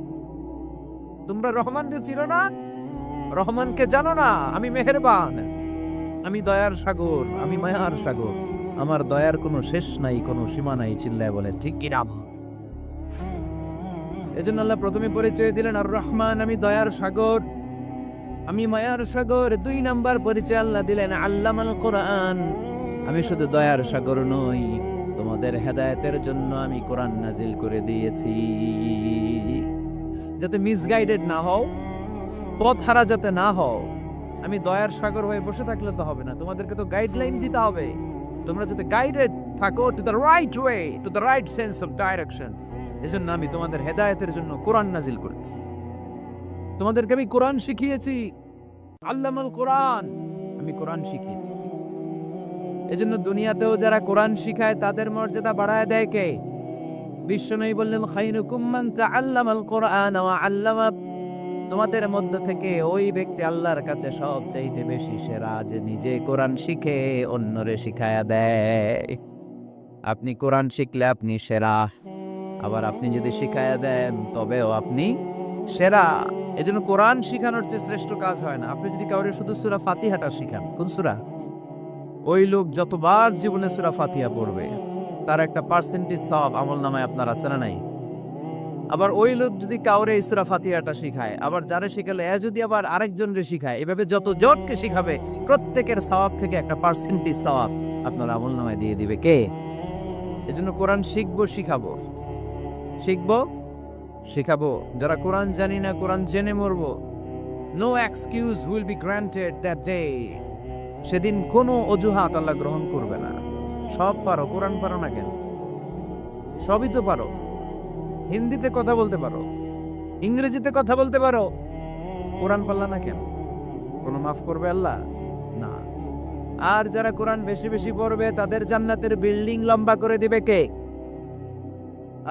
তোমরা রহমানকে চিনো না, রহমানকে জানো না, আমি মেহেরবান, আমি দয়ার সাগর, আমি মায়ার সাগর, আমার দয়ার কোনো শেষ নাই, কোনো সীমা নাই। চিল্লায় বলে ঠিক কিনা? এজন্য আল্লাহ প্রথমে পরিচয় দিলেন আর রহমান, আমি দয়ার সাগর, আমি মায়ার সাগর। 2 নাম্বার পরিচয় আল্লাহ দিলেন আল্লামাল কোরআন, আমি শুধু দয়ার সাগর নই, তোমাদের হেদায়েতের জন্য আমি কোরআন নাজিল করে দিয়েছি, যাতে মিসগাইডেড না হও, পথ হারা যাতে না হও। আমি দয়ার সাগর হয়ে বসে থাকলে তো হবে না, তোমাদেরকে তো গাইডলাইন দিতে হবে, তোমরা যাতে গাইডেড থাকো to the right way, to the right sense of direction. এজন্য আমি তোমাদের হেদায়েতের জন্য কোরআন নাজিল করেছি, তোমাদেরকে আমি কোরআন শিখিয়েছি। আল্লামাল কোরআন, আমি কোরআন শিখিয়েছি। এজন্য দুনিয়াতেও যারা কোরআন শিখায় তাদের মর্যাদা বাড়ায় দেয় কে? বিশ্বনবী বললেন, খায়রুকুম মান তাআল্লামাল কুরআন ওয়া আল্লামা। তোমাদের মধ্য থেকে ওই ব্যক্তি আল্লাহর কাছে সবচাইতে বেশি সেরা, যে নিজে কোরআন শিখে অন্যরে শিখায়া দেয়। আপনি কোরআন শিখলে আপনি সেরা, আবার আপনি যদি শিখায়া দেন তবেও আপনি সেরা। এজন্য কোরআন শিখানোর চেয়ে শ্রেষ্ঠ কাজ হয় না। আপনি যদি কাউরে শুধু সূরা ফাতিহাটা শিখান, কোন সূরা, ওই লোক যতবার জীবনে সূরা ফাতিহা পড়বে তার একটা পার্সেন্টেজ সওয়াব আমলনামায় আপনার আছে না নাই? আবার ওই লোক যদি কাউরে এই সূরা ফাতিহাটা শিখায়, আবার যারে শিখালে এ যদি আবার আরেকজনরে শিখায়, এভাবে যত জনকে শিখাবে প্রত্যেকের সওয়াব থেকে একটা পার্সেন্টেজ সওয়াব আপনার আমলনামায় দিয়ে দিবে কে? এজন্য কোরআন শিখবো, শিখাবো, শিখবো, শিখাবো। যারা কোরআন জানি না, কোরআন জেনে মরবো। No excuse will be granted that day. সেদিন কোনো অজুহাত আল্লাহ গ্রহণ করবে না। সব পারো, কোরআন পারো না কেন? সবই তো পারো। হিন্দিতে কথা বলতে পারো, ইংরেজিতে কথা বলতে পারো, কোরআন পারলা না কেন? কোনো মাফ করবে আল্লাহ? না। আর যারা কোরআন বেশি বেশি পড়বে তাদের জান্নাতের বিল্ডিং লম্বা করে দিবে কে?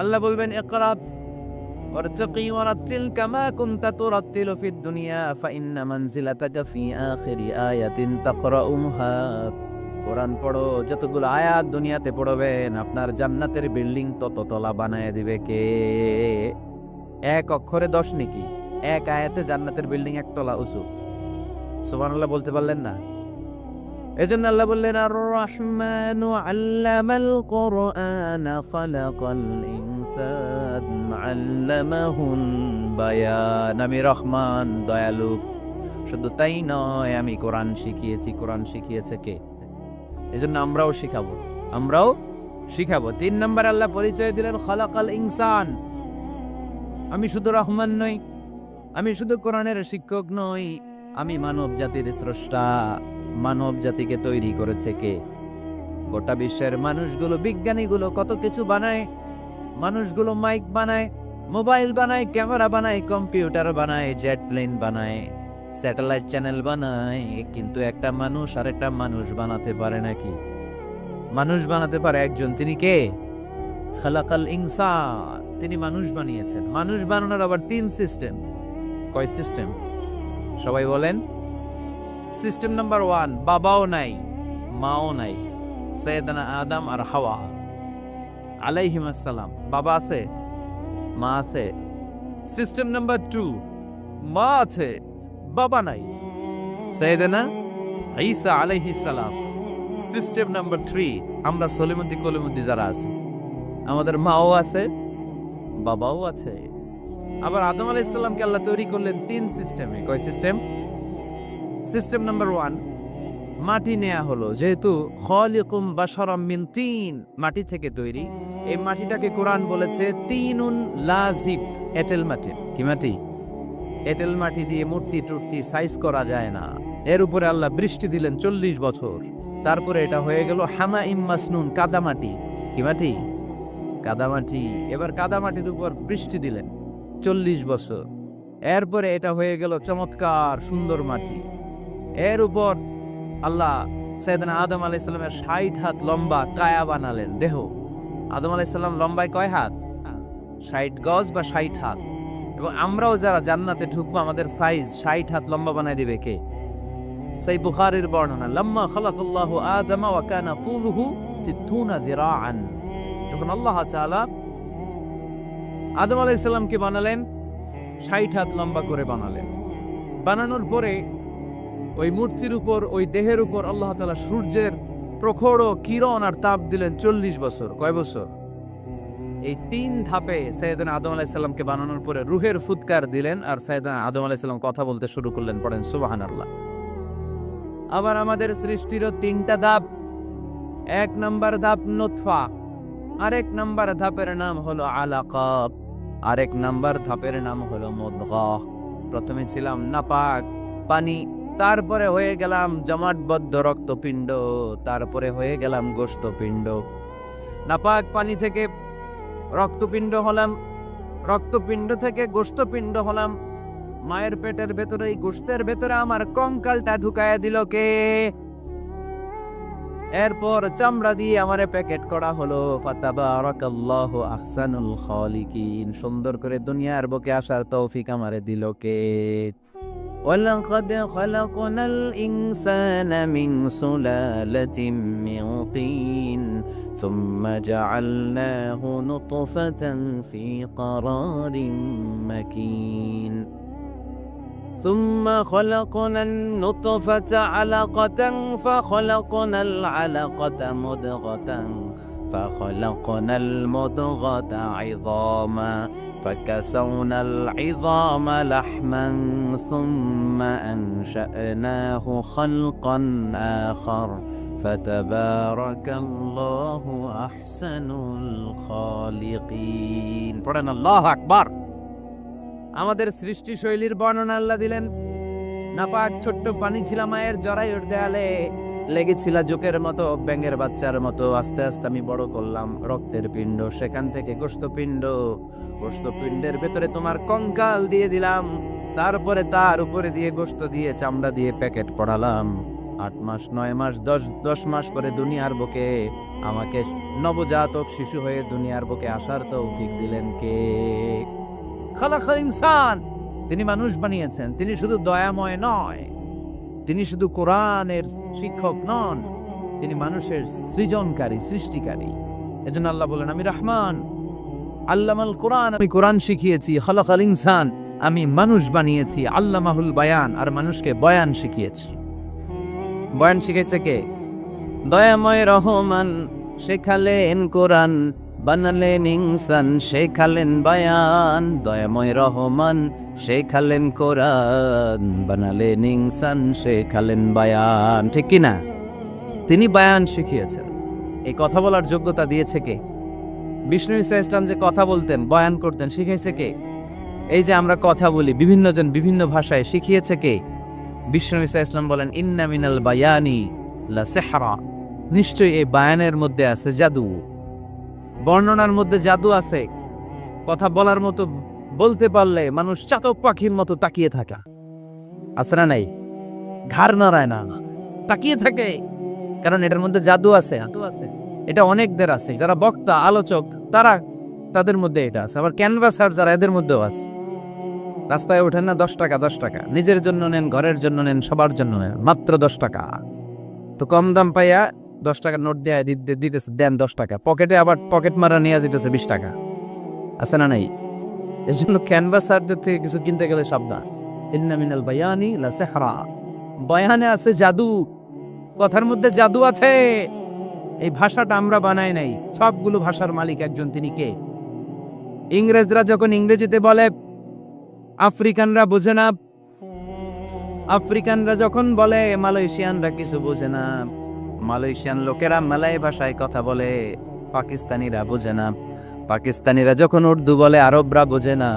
আল্লাহ বলবেন, ইকরা ওয়ারতাকি ওয়ারাতিল কামা কুনতা তুরাতিলু ফিদ দুনিয়া ফাইন্না মানজিলাতাকা ফি আখিরি আয়াতিন তাকরাউহা। কোরআন পড়ো, যতগুলো আয়াত দুনিয়াতে পড়বেন আপনার জান্নাতের বিল্ডিং তত তলা বানায় দিবে কে? এক অক্ষরে 10 নেকি, এক আয়াতে জান্নাতের বিল্ডিং একতলা উঁচু। সুবহানাল্লাহ বলতে পারলেন না? এজন্য আল্লাহ বললেন, আর রহমানু আল্লামাল কুরআন খালাকাল ইনসান আল্লামাহুল বায়ান। আমি রহমান, দয়ালু। শুধু তাই নয়, আমি কোরআন শিখিয়েছি। কোরআন শিখিয়েছে কে? এজন্য আমরাও শিখাবো, আমরাও শিখাবো। 3 নম্বর আল্লাহ পরিচয় দিলেন, খালাকাল ইনসান। আমি শুধু রহমান নই, আমি শুধু কোরআনের শিক্ষক নই, আমি মানব জাতির স্রষ্টা। মানব জাতিকে তৈরি করেছে কে? গোটা বিশ্বের মানুষগুলো, বিজ্ঞানীগুলো কত কিছু বানায়। মানুষগুলো মাইক বানায়, মোবাইল বানায়, ক্যামেরা বানায়, কম্পিউটার বানায়, জেট প্লেন বানায়, স্যাটেলাইট চ্যানেল বানায়, কিন্তু একটা মানুষ আর একটা মানুষ বানাতে পারে নাকি? মানুষ বানাতে পারে একজন, তিনি কে? খালাকাল ইনসান। তিনি মানুষ বানিয়েছেন। মানুষ বানানোর আবার 3 সিস্টেম। কয় সিস্টেম? সবাই বলেন। সিস্টেম নাম্বার 1, বাবাও নাই, মাও নাই। সৈয়দনা আদম আর হাওয়া আলাইহিস সালাম, বাবা আছে, মা আছে। সিস্টেম নাম্বার 2, মা আছে, বাবা নাই, সৈয়দনা ঈসা আলাইহিস সালাম। সিস্টেম নাম্বার 3, আমরা সলিমুদ্দি কলিমুদ্দি যারা আছি, আমাদের মাও আছে, বাবাও আছে। আবার আদম আলাইহিস সালামকে আল্লাহ তৈরি করলেন 3 সিস্টেমে। কয় সিস্টেম? সিস্টেম নাম্বার 1, মাটি নেয়া হলো। যেহেতু খালিকুম বাশারাম মিন তিন, মাটি থেকে তৈরি। এই মাটিটাকে কোরআন বলেছে তিনুন লাজিব, এঁটেল মাটি। কি মাটি? এঁটেল মাটি দিয়ে মূর্তি টুর্তি সাইজ করা যায় না। এর উপরে আল্লাহ বৃষ্টি দিলেন 40 বছর। তারপরে এটা হয়ে গেল হামাইম মাসনুন, কাদামাটি। কি মাটি? কাদামাটি। এবার কাদামাটির উপর বৃষ্টি দিলেন 40 বছর। এরপরে এটা হয়ে গেল চমৎকার সুন্দর মাটি। এর উপর আল্লাহ সাইয়েদনা আদম আলাইহিস সালামের 60 হাত লম্বা কায়া বানালেন, দেহ। আদম আলাইহিস সালাম লম্বায় কয় হাত? 60 গজ বা 60 হাত। এবং আমরাও যারা জান্নাতে ঢুকবো আমাদের সাইজ 60 হাত লম্বা বানায় দিবে কে? সেই বুখারীর বর্ণনা, লাম্মা খালাকাল্লাহু আদম ওয়া কানা তুলুহু 60 যিরাআন। যখন আল্লাহ তাআলা আদম আলাইহিস সালামকে বানালেন, 60 হাত লম্বা করে বানালেন। বানানোর পরে ওই মূর্তির উপর, ওই দেহের উপর আল্লাহ তাআলা সূর্যের প্রখর কিরণ আর তাপ দিলেন 40 বছর। কয় বছর? এই 3 ধাপে সাইয়েদনা আদম আলাইহিস সালামকে বানানোর পরে রূহের ফুৎকার দিলেন, আর সাইয়েদনা আদম আলাইহিস সালাম কথা বলতে শুরু করলেন। পড়েন সুবহানাল্লাহ। আবার আমাদের সৃষ্টিরও 3টা ধাপ। 1 নাম্বার ধাপ নুতফা, আরেক নাম্বার ধাপের নাম হলো আলাকা, আরেক নাম্বার ধাপের নাম হলো মুদগাহ। প্রথমে ছিলাম নাপাক পানি, তারপরে হয়ে গেলাম জমাটবদ্ধ রক্তপিণ্ড, তারপরে হয়ে গেলাম গোশতপিণ্ড। নাপাক পানি থেকে রক্তপিণ্ড হলাম, রক্তপিণ্ড থেকে গোশতপিণ্ড হলাম। মায়ের পেটের ভেতরে, এই গোশতের ভেতরে আমার কঙ্কালটা ঢুকায়া দিল কে? এরপর চামড়া দিয়ে আমারে প্যাকেট করা হলো। ফাতাবারাকাল্লাহু আহসানুল খালিকিন। সুন্দর করে দুনিয়ার বুকে আসার তৌফিক আমারে দিল কে? ওয়ালাকাদ খালাকনাল ইনসানা মিন সুলালাতিন মিন তিন সুম্মা জাআলনাহু নুতফাতান ফি ক্বারারিন মাকিন ثم خلقنا النطفة علقة فخلقنا العلقة مضغة فخلقنا المضغة عظاما فكسونا العظام لحما ثم أنشأناه خلقا آخر فتبارك الله أحسن الخالقين. পড়েন আল্লাহু আকবার। আমাদের সৃষ্টি শৈলীর বর্ণনা আল্লাহ দিলেন। নাপাক ছোট্ট পানি ছিল মায়ের জরায়ুর দেয়ালে, লেগেছিল জোকের মতো, ব্যাঙের বাচ্চার মতো। আস্তে আস্তে আমি বড় করলাম রক্তের পিণ্ড, সেখান থেকে গোশতপিণ্ড, গোশতপিণ্ডের ভেতরে তোমার কঙ্কাল দিয়ে দিলাম, তারপরে তার উপরে দিয়ে গোশত দিয়ে চামড়া দিয়ে প্যাকেট পড়ালাম। 8 মাস 9 মাস 10 মাস পরে দুনিয়ার বুকে আমাকে নবজাতক শিশু হয়ে দুনিয়ার বুকে আসার তৌফিক দিলেন কে? খালাকাল ইনসান। তিনি মানুষ বানিয়েছেন। তিনি শুধু দয়াময় নয়, তিনি শুধু কোরআনের শিক্ষক নন, তিনি মানুষের সৃজনকারী, সৃষ্টিকারী। এজন্য আল্লাহ বলেন, আমি রহমান, আল্লামাল কোরআন, আমি কোরআন শিখিয়েছি। খালাকাল ইনসান, আমি মানুষ বানিয়েছি। আল্লামাহুল বায়ান, আর মানুষকে বয়ান শিখিয়েছি। বয়ান শিখাইছে কে? দয়াময় রহমান শেখালেন কোরআন, বানালেন ইনসান শেখালেন বায়ান। দয়াময় রহমান শেখালেন কোরআন, বানালেন ইনসান শেখালেন বায়ান। ঠিক কি না? তিনি বায়ান শিখিয়েছেন। এই কথা বলার যোগ্যতা দিয়েছে কে? বিষ্ণু ঈসা ইসলাম যে কথা বলতেন, বয়ান করতেন, শিখাইছে কে? এই যে আমরা কথা বলি বিভিন্ন জন বিভিন্ন ভাষায়, শিখিয়েছে কে? বিষ্ণু ঈসা ইসলাম বলেন, ইন্না মিনাল বায়ানি লা সিহরা, নিশ্চয়ই এই বায়ানের মধ্যে আছে জাদু, বর্ণনার মধ্যে জাদু আছে। কথা বলার মতো, বলতে পারলে মানুষ চাতক পাখির মতো তাকিয়ে থাকা আছে না নাই? ঘাড় নাড়ায় না, তাকিয়ে থাকে, কারণ এটার মধ্যে জাদু আছে। এটা অনেকদের আছে, যারা বক্তা আলোচক তাদের মধ্যে এটা আছে। আবার ক্যানভাসার যারা, এদের মধ্যেও আছে। রাস্তায় ওঠেন না 10 টাকা 10 টাকা, নিজের জন্য নেন, ঘরের জন্য নেন, সবার জন্য নেন, মাত্র 10 টাকা। তো কম দাম পাইয়া 10 টাকার নোট দেয় দিতেছে, দেন 10 টাকা, পকেটে আবার পকেট মারা নিয়ে যেতেছে 20 টাকা। আছে না নাই? এই জন্য ক্যানভাসারদের থেকে কিছু কিনতে গেলে সাবধান। ইন্না মিনাল বায়ানি লা সিহরা, বয়ানে আছে জাদু, কথার মধ্যে জাদু আছে। এই ভাষাটা আমরা বানাই নাই, সবগুলো ভাষার মালিক একজন। তিনি কে? ইংরেজরা যখন ইংরেজিতে বলে আফ্রিকানরা বোঝে না, আফ্রিকানরা যখন বলে মালয়েশিয়ানরা কিছু বোঝে না, মালয়েশিয়ান লোকেরা মালয় ভাষায় কথা বলে, পাকিস্তানিরা বোঝে না, পাকিস্তানিরা যখন উর্দু বলে আরবরা বোঝে না,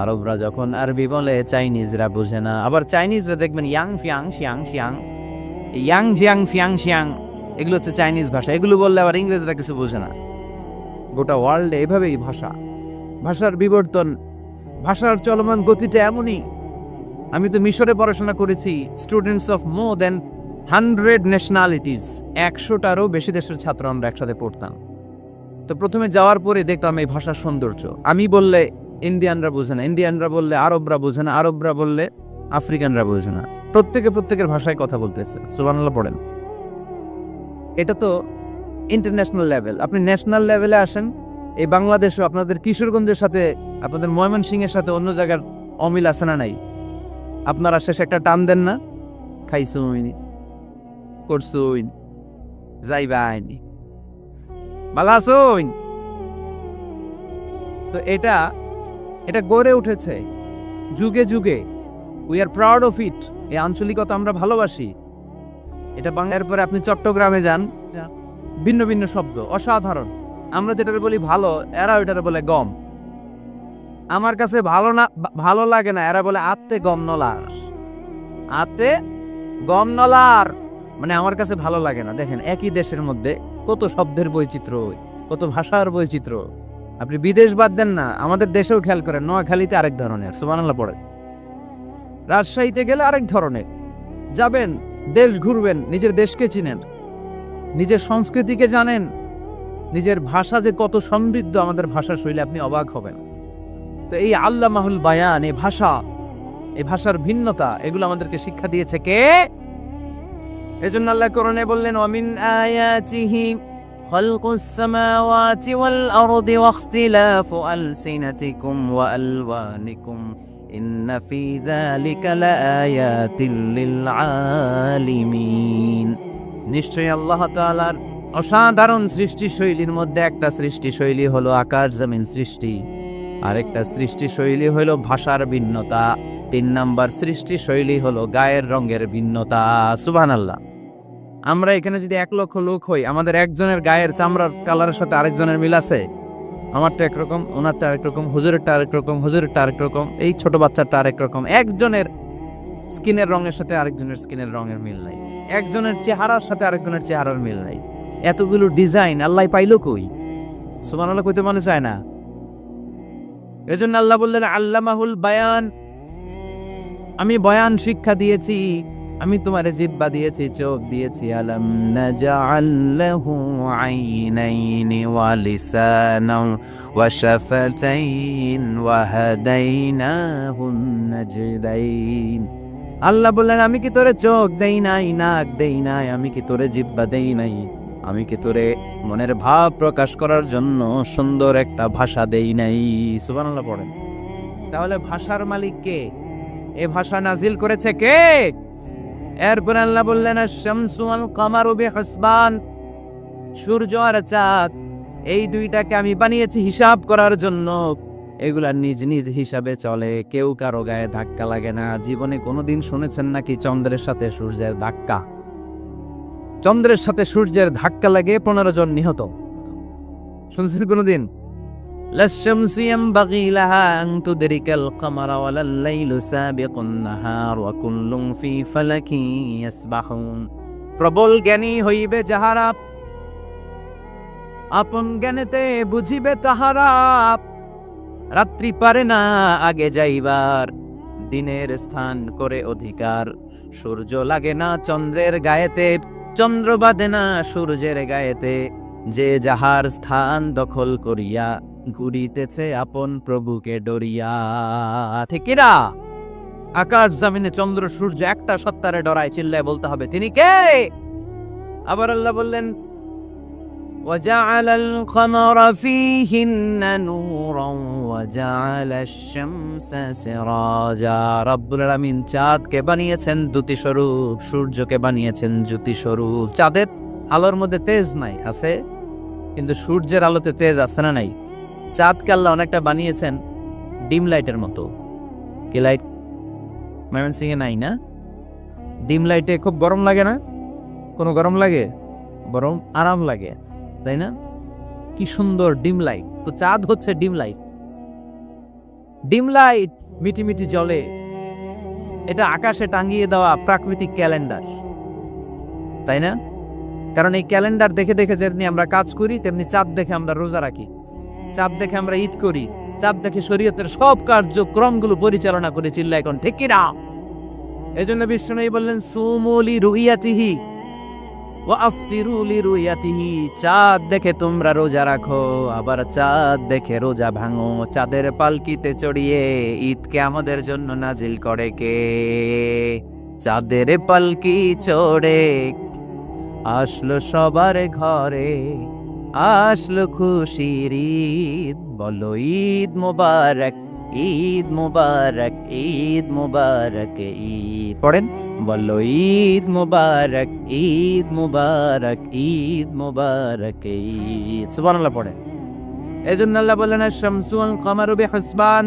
আরবরা যখন আরবি বলে চাইনিজরা বোঝে না। আবার চাইনিজরা দেখবেন ইয়াং ফিয়াং শিয়াং শিয়াং, ইয়াং জিয়াং ফিয়াং শিয়াং, এগুলো হচ্ছে চাইনিজ ভাষা। এগুলো বললে আবার ইংরেজরা কিছু বোঝে না। গোটা ওয়ার্ল্ডে এভাবেই ভাষার বিবর্তন, ভাষার চলমান গতিটা এমনই। আমি তো মিশরে পড়াশোনা করেছি। Students of more than 100 nationalities, 100টারও বেশি দেশের ছাত্র আমরা একসাথে পড়তাম। তো প্রথমে যাওয়ার পরে দেখলাম এই ভাষার সৌন্দর্য। আমি বললে ইন্ডিয়ানরা বোঝে না, ইন্ডিয়ানরা বললে আরবরা বোঝে না, আরবরা বললে আফ্রিকানরা বোঝে না। প্রত্যেকের ভাষায় কথা বলতেছে। সুবহানাল্লাহ পড়েন। এটা তো ইন্টারন্যাশনাল লেভেল। আপনি ন্যাশনাল লেভেলে আসেন, এই বাংলাদেশও আপনাদের কিশোরগঞ্জের সাথে, আপনাদের ময়মনসিংহের সাথে অন্য জায়গার অমিল আছে না নাই? আপনারা শেষে একটা টান দেন না, খাইছুন করছুন যাইবাইনি ভালো আছুন। তো এটা গড়ে উঠেছে যুগে যুগে। We are proud of it. এই আঞ্চলিকতা আমরা ভালোবাসি। এটা বাংলার পরে আপনি চট্টগ্রামে যান, ভিন্ন ভিন্ন শব্দ, অসাধারণ। আমরা যেটা বলি ভালো, এরা ওইটারে বলে গম। আমার কাছে ভালো লাগে না, এরা বলে আত্তে গম নলার, আত্তে গম নলার, মানে আমার কাছে ভালো লাগে না। দেখেন, একই দেশের মধ্যে কত শব্দের বৈচিত্র্য, কত ভাষার বৈচিত্র্য। আপনি বিদেশ বাদ দেন না, আমাদের দেশেও খেয়াল করেন, নোয়াখালীতে আরেক ধরনের, সুবহানাল্লাহ পড়ে। রাজশাহীতে গেলে আরেক ধরনের। যাবেন, দেশ ঘুরবেন, নিজের দেশকে চিনেন। নিজের সংস্কৃতিকে জানেন, নিজের ভাষা যে কত সমৃদ্ধ, আমাদের ভাষা শৈলী, আপনি অবাক হবেন। তো এই আল্লামাহুল বায়ান, এই ভাষার ভিন্নতা, এগুলো আমাদেরকে শিক্ষা দিয়েছে কে? এজন্য আল্লাহ কোরআনে বললেন, ওয়ামিন আয়াতিহি খালকুস সামাওয়াতি ওয়াল আরদি ওয়াখতিলাফু আলসিনাতিকুম ওয়া আলওয়ানিকুম ইন্না ফি যালিকা লাআয়াতিন লিল আলিমিন। নিশ্চয়ই আল্লাহ তাআলার অসাধারণ সৃষ্টিশৈলীর মধ্যে একটা সৃষ্টিশৈলী হলো আকাশ জমিন সৃষ্টি, আরেকটা সৃষ্টিশৈলী হলো ভাষার ভিন্নতা, 3 নাম্বার সৃষ্টিশৈলী হলো গায়ের রঙের ভিন্নতা। সুবহানাল্লাহ। আমরা এখানে যদি 1 লক্ষ লোক হই, আমাদের একজনের গায়ের চামড়ার কালারের সাথে আরেকজনের মিল আছে? আমারটা একরকম, ওনারটা আরেক রকম, হুজুরেরটা আরেক রকম, হুজুরেরটা আরেক রকম, এই ছোট বাচ্চাটা আরেক রকম। একজনের স্কিনের রঙের সাথে আরেকজনের স্কিনের রঙের মিল নাই, একজনের চেহারার সাথে আরেকজনের চেহারার মিল নাই। এতগুলো ডিজাইন আল্লাহ পাইলো কই? সুবহানাল্লাহ কইতে মনে চায় না। এজন্য আল্লাহ বললেন আল্লামাহুল বায়ান, আমি বয়ান শিক্ষা দিয়েছি, আমি তোমারে জিহ্বা দিয়েছি, চোখ দিয়েছি। আলাম নাজআল লাহু আইনাইনি ওয়া লিসানান ওয়া শাফাতাইন ওয়া হাদাইনাহুন নাজদাইন। আল্লাহ বললেন, আমি কি তোরে চোখ দেই নাই, নাক দেই নাই, আমি কি তোরে জিহ্বা দেই নাই, আমি কি তোরে মনের ভাব প্রকাশ করার জন্য সুন্দর একটা ভাষা দেই নাই? সুবহানাল্লাহ পড়েন। তাহলে ভাষার মালিক কে? এ ভাষা নাজিল করেছে কে? এরপর আল্লাহ বললেন, আশ-শামসু ওয়াল কামারু বিহিসবান, সূর্য আর চাঁদ, এই দুইটাকে আমি বানিয়েছি হিসাব করার জন্য। এগুলা নিজ নিজ হিসাবে চলে, কেউ কারো গায়ে ধাক্কা লাগে না। জীবনে কোনোদিন শুনেছেন নাকি চন্দ্রের সাথে সূর্যের ধাক্কা? চন্দ্রের সাথে সূর্যের ধাক্কা লাগে 15 জন নিহত, শুনছেন কোনোদিন? লাশ-শামসু ইয়ানবাগি লাহা আন তুদরিকাল কামারা ওয়ালাল লাইলু সাবিকুন নাহার ওয়া কুল্লুন ফি ফালাকিন ইয়াসবাহুন। প্রবল জ্ঞানী হইবে যাহারা, আপন জ্ঞানেতে বুঝিবে তাহারা। রাত্রি পারে না আগে যাইবার, দিনের স্থান করে অধিকার। সূর্য লাগে না চন্দ্রের গায়েতে, চন্দ্র বাঁধে না সূর্যের গায়েতে। যে যাহার স্থান দখল করিয়া, ঘুরিতেছে আপন প্রভুকে ডরিয়া। ঠিক কি না? আকাশ জমিনে চন্দ্র সূর্য একটা সত্তারে ডরায়, চিল্লায় বলতে হবে তিনি কে? আবার আল্লাহ বললেন, وَجَعَلَ الْقَمَرَ فِيهِنَّ نُورًا وَجَعَلَ الشَّمْسَ سِرَاجًا। রব্বুল আলামিন চাঁদকে বানিয়েছেন দ্যুতি স্বরূপ, সূর্যকে বানিয়েছেন জ্যোতি স্বরূপ। চাঁদের আলোর মধ্যে তেজ নাই, আছে, কিন্তু সূর্যের আলোতে তেজ আছে না নাই? চাঁদকে আল্লাহ অনেকটা বানিয়েছেন ডিম লাইটের মতো। কি লাইট ময়মনসিংহে নাই না? ডিম লাইটে খুব গরম লাগে না? কোনো গরম লাগে? বরং আরাম লাগে, তাই না? কি সুন্দর ডিম লাইট। তো চাঁদ হচ্ছে ডিম লাইট। ডিম লাইট মিটি মিটি জ্বলে, এটা আকাশে টাঙিয়ে দেওয়া প্রাকৃতিক ক্যালেন্ডার, তাই না? কারণ এই ক্যালেন্ডার দেখে দেখে যেমনি আমরা কাজ করি, তেমনি চাঁদ দেখে আমরা রোজা রাখি, চাঁদ দেখে আমরা ঈদ করি, চাঁদ দেখে শরীয়তের সব কার্যক্রমগুলো পরিচালনা করে। চিল্লা এখন ঠিক কি না? এজন্য বিষ্ণু বললেন, সুমু লিরুইয়াতিহি ওয়া আফতিরু লিরুইয়াতিহি। চাঁদ দেখে তোমরা রোজা রাখো, আবার চাঁদ দেখে রোজা ভাঙো। চাঁদের পালকিতে চড়িয়ে ঈদকে আমাদের জন্য নাজিল করে কে? চাঁদের পালকি চড়ে আসলো সবার ঘরে, আসলো খুশির ঈদ। বলো ঈদ মুবারক, ঈদ মুবারক, ঈদ মুবারক, ঈদ। পড়েন, বলো ঈদ মুবারক, ঈদ মুবারক, ঈদ মুবারক, ঈদ। সুবহানাল্লাহ পড়েন। এজন্য আল্লাহ বললেন, আশ-শামসু ওয়াল কামারু বিহিসবান,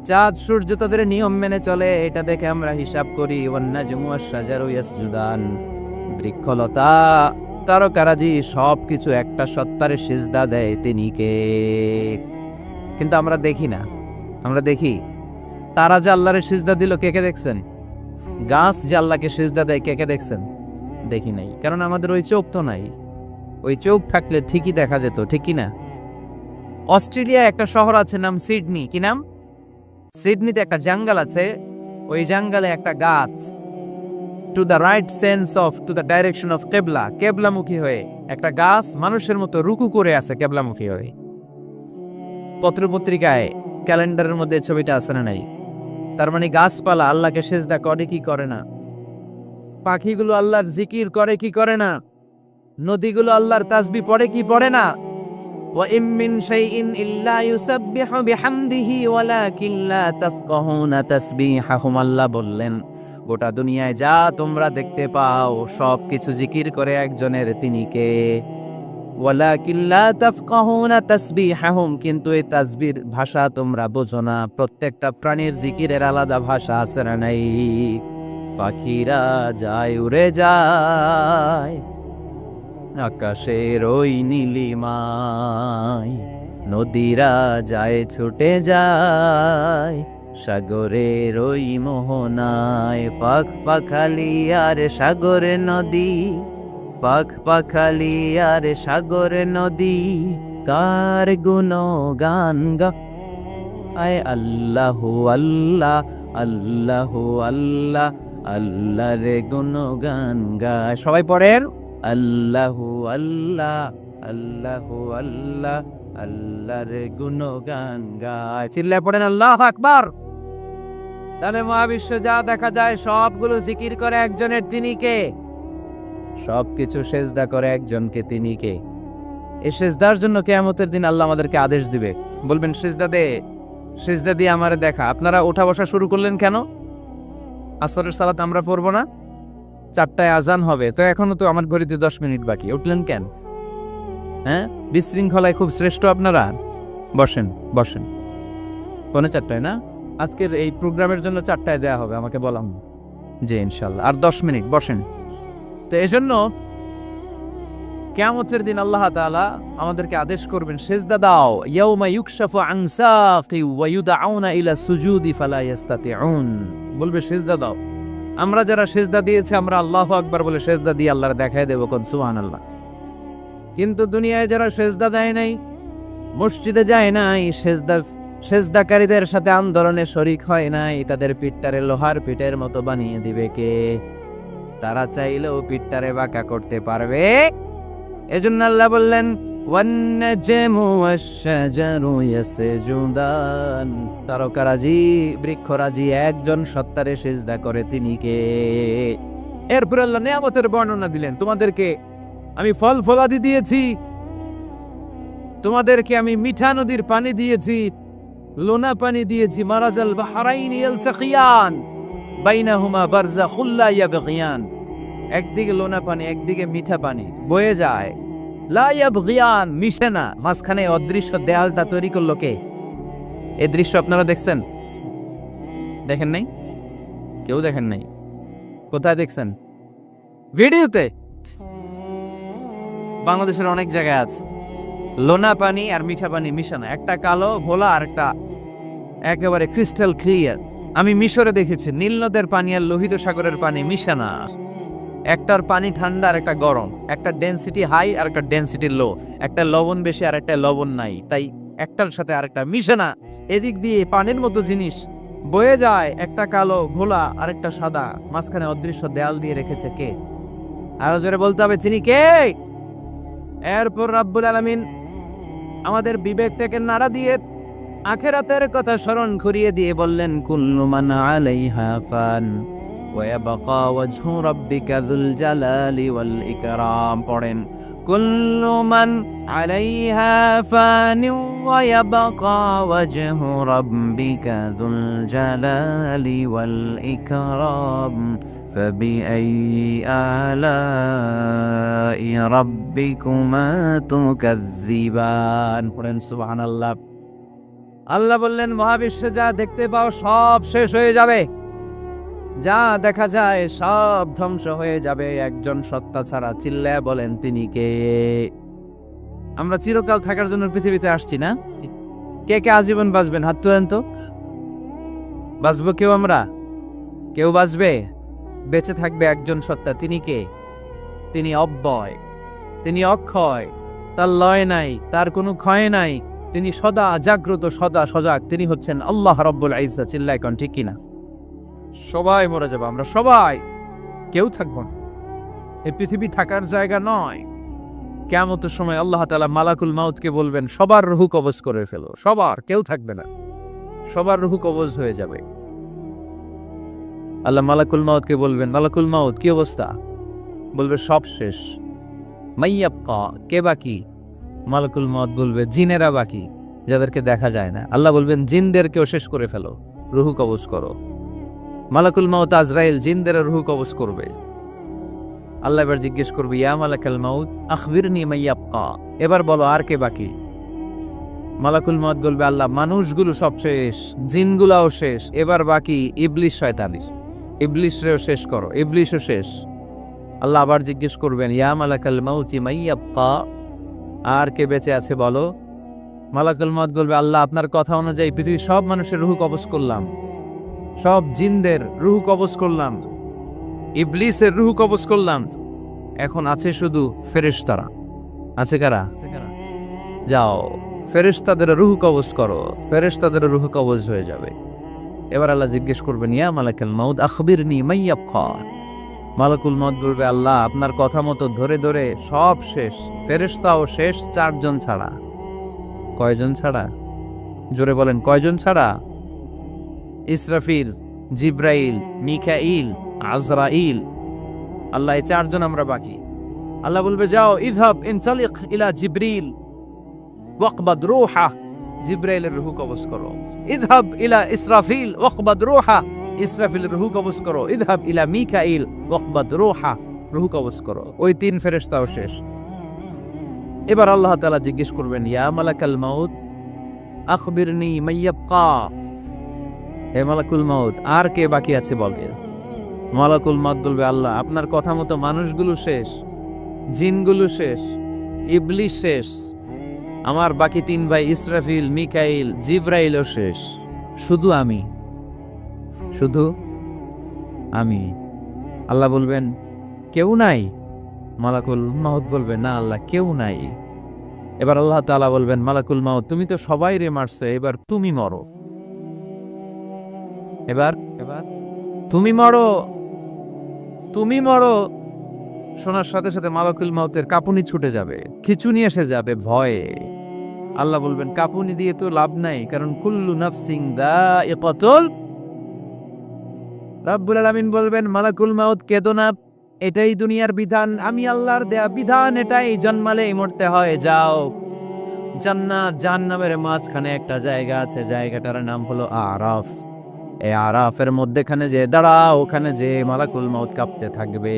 চাঁদ সূর্য তাদের নিয়ম মেনে চলে, এটা দেখে আমরা হিসাব করি। ওয়ান নাজমু ওয়াশ-শাজারু ইয়াসজুদান, বৃক্ষলতা তারকারাজি সবকিছু একটা সত্তারে সিজদা দেয়, তিনি কে? কিন্তু আমরা দেখি না। আমরা দেখি তারা যে আল্লাহরে সিজদা দিল, কে কে দেখছেন? গাছ যে আল্লাহকে সিজদা দেয়, কে কে দেখছেন? দেখি নাই, কারণ আমাদের ওই চোখ তো নাই। ওই চোখ থাকলে ঠিকই দেখা যেত, ঠিক কি না? অস্ট্রেলিয়া একটা শহর আছে নাম সিডনি। কি নাম? সিডনিতে একটা জঙ্গল আছে, ওই জঙ্গলে একটা গাছ, to the right sense of to the direction of কেবলা, কেবলামুখী হয়ে। একটা গাছ মানুষের মতো রুকু করে আছে কেবলামুখী হয়ে। পত্রপত্রিকায় ক্যালেন্ডারের মধ্যে ছবিটা আছে না নাই? তার মানে গাছপালা আল্লাহকে সেজদা করে কি করে না? পাখিগুলো আল্লাহর জিকির করে কি করে না? নদীগুলো আল্লাহর তাসবিহ পড়ে কি পড়ে না? ওয়া ইম মিন শাইইন ইল্লা ইউসাব্বিহু বিহামদিহি ওয়ালাকিন লা তাফকাহুনা তাসবিহাহুম। আল্লাহ বললেন, গোটা দুনিয়ায় যা তোমরা দেখতে পাও সবকিছু জিকির করে একজনের, তিনি কে? ওয়ালাকিন লা তাফকাহুনা তাসবিহাহুম, কিন্তু এই তাসবির ভাষা তোমরা বোঝো না। প্রত্যেকটা প্রাণীর জিকিরের আলাদা ভাষা আছে না নাই? পাখিরা যায় উড়ে যায় আকাশের ওই নীলিমায়, নদীরা যায় ছুটে যায় সাগরের ওই মোহনায়। পাখ পাখালি আর সাগরে নদী, পাখ পাখালি আর সাগরে নদী, কার গুণগান গায় আল্লাহু আল্লাহ, আল্লাহু আল্লাহ, আল্লাহর গুণগান গায়। সবাই পড়েন আল্লাহু আল্লাহ, আল্লাহু আল্লাহ, আল্লাহর গুণগান গায়। চিল্লায় পড়েন আল্লাহু আকবার। তাহলে মহাবিশ্বে যা দেখা যায় সবগুলো জিকির করে একজনের, তিনি কে? সবকিছু সেজদা করে একজনকে, তিনি কে? এই সেজদার জন্য কিয়ামতের দিন আল্লাহ আমাদেরকে আদেশ দিবে, বলবেন সেজদা দে, সেজদা দিয়ে আমারে দেখা। আপনারা ওঠা বসা শুরু করলেন কেন? আসরের সালাত আমরা পড়বো না? 4টায় আজান হবে, তো এখনো তো আমার ঘড়িতে 10 মিনিট বাকি, উঠলেন কেন? হ্যাঁ, বিশৃঙ্খলায় খুব শ্রেষ্ঠ আপনারা। বসেন বসেন, 4:45 না? আজকের এই প্রোগ্রামের জন্য 4টায় দেয়া হবে, আমাকে বলাম যে ইনশাল্লাহ আর 10 মিনিট বসেন। তো এজন্য কিয়ামতের দিন আল্লাহ তাআলা আমাদেরকে আদেশ করবেন সেজদা দাও। ইয়াউমা ইউকশাফু আন সাকি ওয়া ইউদআউনা ইলা সুজুদি ফালা ইস্তাতিউন, বলবে সেজদা দাও। আমরা যারা সেজদা দিয়েছি আমরা আল্লাহু আকবার বলে সেজদা দিয়ে আল্লাহর দেখায় দেব, কোন সুবহানাল্লাহ। কিন্তু দুনিয়ায় যারা সেজদা দেয় নাই, মসজিদে যায় নাই, সেজদাকারীদের সাথে আন্দোলনে শরিক হয় নাই, তাদের পিঠটারে লোহার পিঠের মতো বানিয়ে দিবে কে? তারা চাইলেও পিঠটারে বাঁকা করতে পারবে? এজন্য আল্লাহ বললেন ওয়ান্নাজমু ওয়াশ-শাজারু ইয়াসজুদান, তারকারাজি বৃক্ষরাজি একজন সত্তারে সিজদা করে, তিনি কে? এরপর আল্লাহ নিয়ামতের বর্ণনা দিলেন, তোমাদেরকে আমি ফল ফলাদি দিয়েছি, তোমাদেরকে আমি মিঠা নদীর পানি দিয়েছি, লোনা পানি দিয়েছি। মারাজাল বাহরাইনি ইয়ালতাকিয়ান বাইনাহুমা বারযাখুল লা ইয়াবগিয়ান, একদিকে লোনা পানি একদিকে মিঠা পানি বয়ে যায়, লা ইয়াবগিয়ান, মিশে না, মাঝখানে অদৃশ্য দেয়ালটা তৈরি করলো কে? এই দৃশ্য আপনারা দেখছেন? দেখেন নাই? কেউ দেখেন নাই? কোথায় দেখছেন? ভিডিওতে। বাংলাদেশের অনেক জায়গায় আছে লোনা পানি আর মিঠা পানি মিশানো, একটা কালো ভোলা আর একটা একেবারে ক্রিস্টাল ক্লিয়ার। আমি মিশরে দেখেছি নীল নদের পানি আর লোহিত সাগরের পানি মিশানা, একটার পানি ঠান্ডা আর একটা গরম, একটা ডেনসিটি হাই আর একটা ডেনসিটি লো, একটা লবণ বেশি আর একটা লবণ নাই, তাই একটার সাথে আরেকটা মিশে না। এদিক দিয়ে পানির মতো জিনিস বয়ে যায়, একটা কালো ঘোলা আর একটা সাদা, মাঝখানে অদৃশ্য দেয়াল দিয়ে রেখেছে কে? আরো জোরে বলতে হবে, তিনি কে? এরপর রাব্বুল আলামিন আমাদের বিবেকটাকে নাড়া দিয়ে আখিরাতের কথা স্মরণ করিয়ে দিয়ে বললেন কুল্লু মান আলাইহা ফান ওয়া ইয়াবকা ওয়াজহু রাব্বিকা যুল জালালি ওয়াল ইকরাম। পড়েন কুল্লু মান আলাইহা ফান ওয়া ইয়াবকা ওয়াজহু রাব্বিকা যুল জালালি ওয়াল ইকরাম فبأي آلاء ربكما تكذبان। পড়েন সুবহানাল্লাহ। আল্লাহ বললেন মহাবিশ্বে যা দেখতে পাও সব শেষ হয়ে যাবে, যা দেখা যায় সব ধ্বংস হয়ে যাবে একজন সত্তা ছাড়া। চিল্লায়া বলেন তিনি কে? আমরা চিরকাল থাকার জন্য পৃথিবীতে আসছি না? কে কে আজীবন বাঁচবেন? হাত তোলেন তো। বাঁচবো কেউ? আমরা কেউ বাঁচবে? বেঁচে থাকবে একজন সত্তা, তিনি কে? তিনি অব্যয়, তিনি অক্ষয়, তার লয় নাই, তার কোনো ক্ষয় নাই, তিনি সদা জাগ্রত, সদা সজাগ, তিনি হচ্ছেন আল্লাহ রাব্বুল ইজ্জত। চিল্লায় কোন ঠিক কিনা? সবাই মরে যাবো আমরা, সবাই, কেউ থাকবো না। এই পৃথিবী থাকার জায়গা নয়। কিয়ামতের সময় আল্লাহ তাআলা মালাকুল মাউতকে বলবেন, সবার রূহ কবজ করে ফেলো, সবার, কেউ থাকবে না, সবার রূহ কবজ হয়ে যাবে। আল্লাহ মালাকুল মাউতকে বলবেন, মালাকুল মাউত কি অবস্থা? বলবে সব শেষ। মাইয়াবকা, কে বাকি? মালাকুল মাউত বলবে জিনেরা বাকি, যাদেরকে দেখা যায় না। আল্লাহ বলবেন জিনদেরকেও শেষ করে ফেলো, রূহ কবজ করো। মালাকুল মাউত আজরাইল জিনদের রূহ কবজ করবে। আল্লাহ এবার জিজ্ঞেস করবে, ইয়া মালাকাল মাউত আখবিরনি মাইয়াবকা, এবার বলো আর কে বাকি? মালাকুল মাউত বলবে, আল্লাহ মানুষগুলো সব শেষ, জিনগুলাও শেষ, এবার বাকি ইবলিস শয়তানি, ইবলিসরেও শেষ করো, ইবলিসও শেষ। আল্লাহ আবার জিজ্ঞেস করবেন, ইয়া মালাকাল মাউতি মাইয়াবকা, আর কে বেঁচে আছে বলো? মালাকুল মাউত বলবে, আল্লাহ আপনার কথা অনুযায়ী পৃথিবীর সব মানুষের রূহ কবজ করলাম, সব জিনদের রূহ কবজ করলাম, ইবলিসের রূহ কবজ করলাম, এখন আছে শুধু ফেরেশতারা। আছে কারা? যাও ফেরেশতাদের রূহ কবজ করো, ফেরেশতাদের রূহ কবজ হয়ে যাবে। এবার আল্লাহ জিজ্ঞেস করবেন, ইয়া মালাকাল মাউত আখবিরনি মাইয়াবকা। মালাকুল মাউত বলবে, আল্লাহ আপনার কথা মতো ধরে ধরে সব শেষ, ফেরেশতাও শেষ, 4 জন ছাড়া। কয়জন ছাড়া? জোরে বলেন, কয়জন ছাড়া? ইসরাফিল, জিব্রাইল, মিকাইল, আজরাইল। আল্লাহ এই 4 জন আমরা বাকি। আল্লাহ বলবে, যাও ইযহাব ইনতালিক ইলা জিবরিল ওয়াকবাদ রূহা, জিব্রাইলের রূহ কবজ করো। ইযহাব ইলা ইসরাফিল ওয়াকবাদ রূহা, ইসরাফিলের রূহ কবজ করো। ইযহাব ইলা মিকাইল ওয়াকবাদ রূহা, রূহ কবজ করো। ওই 3 ফেরেশতাও শেষ। এবার আল্লাহ তাআলা জিজ্ঞেস করবেন, ইয়া মালাকাল মাউত আখবিরনি মাইয়াবকা, হে মালাকুল মাউত আর কে বাকি আছে বলেন। মালাকুল মাউত বলবে, আল্লাহ আপনার কথা মতো মানুষগুলো শেষ, জিনগুলো শেষ, ইবলিস শেষ, আমার বাকি 3 ভাই ইসরাফিল, মিকাইল, জিব্রাইলও শেষ, শুধু আমি, শুধু আমি। আল্লাহ বলবেন, কেউ নাই? মালাকুল মাউত বলবে, না আল্লাহ কেউ নাই। এবার আল্লাহ তাআলা বলবেন, মালাকুল মাউত তুমি তো সবাই রে মারছো, এবার তুমি মরো, এবার তুমি মরো, তুমি মরো। শোনার সাথে সাথে মালাকুল মাউতের কাঁপুনি ছুটে যাবে, খিঁচুনি এসে যাবে ভয়ে। আল্লাহ বলবেন, কাঁপুনি দিয়ে তো লাভ নাই, কারণ কুল্লু নাফসিন যায়িকাতুল। রাব্বুল আলামিন বলবেন, মালাকুল মাউত কেঁদো না, এটাই দুনিয়ার বিধান, আমি আল্লাহর দেয়া বিধান, এটাই জন্মালেই মরতে হয়। যাও, জান্নাত জাহান্নামের মাঝখানে একটা জায়গা আছে, জায়গাটার নাম হলো আরাফ। এই আরাফের মধ্যেখানে যে দাঁড়াও, ওখানে যে মালাকুল মাউত কাঁপতে থাকবে।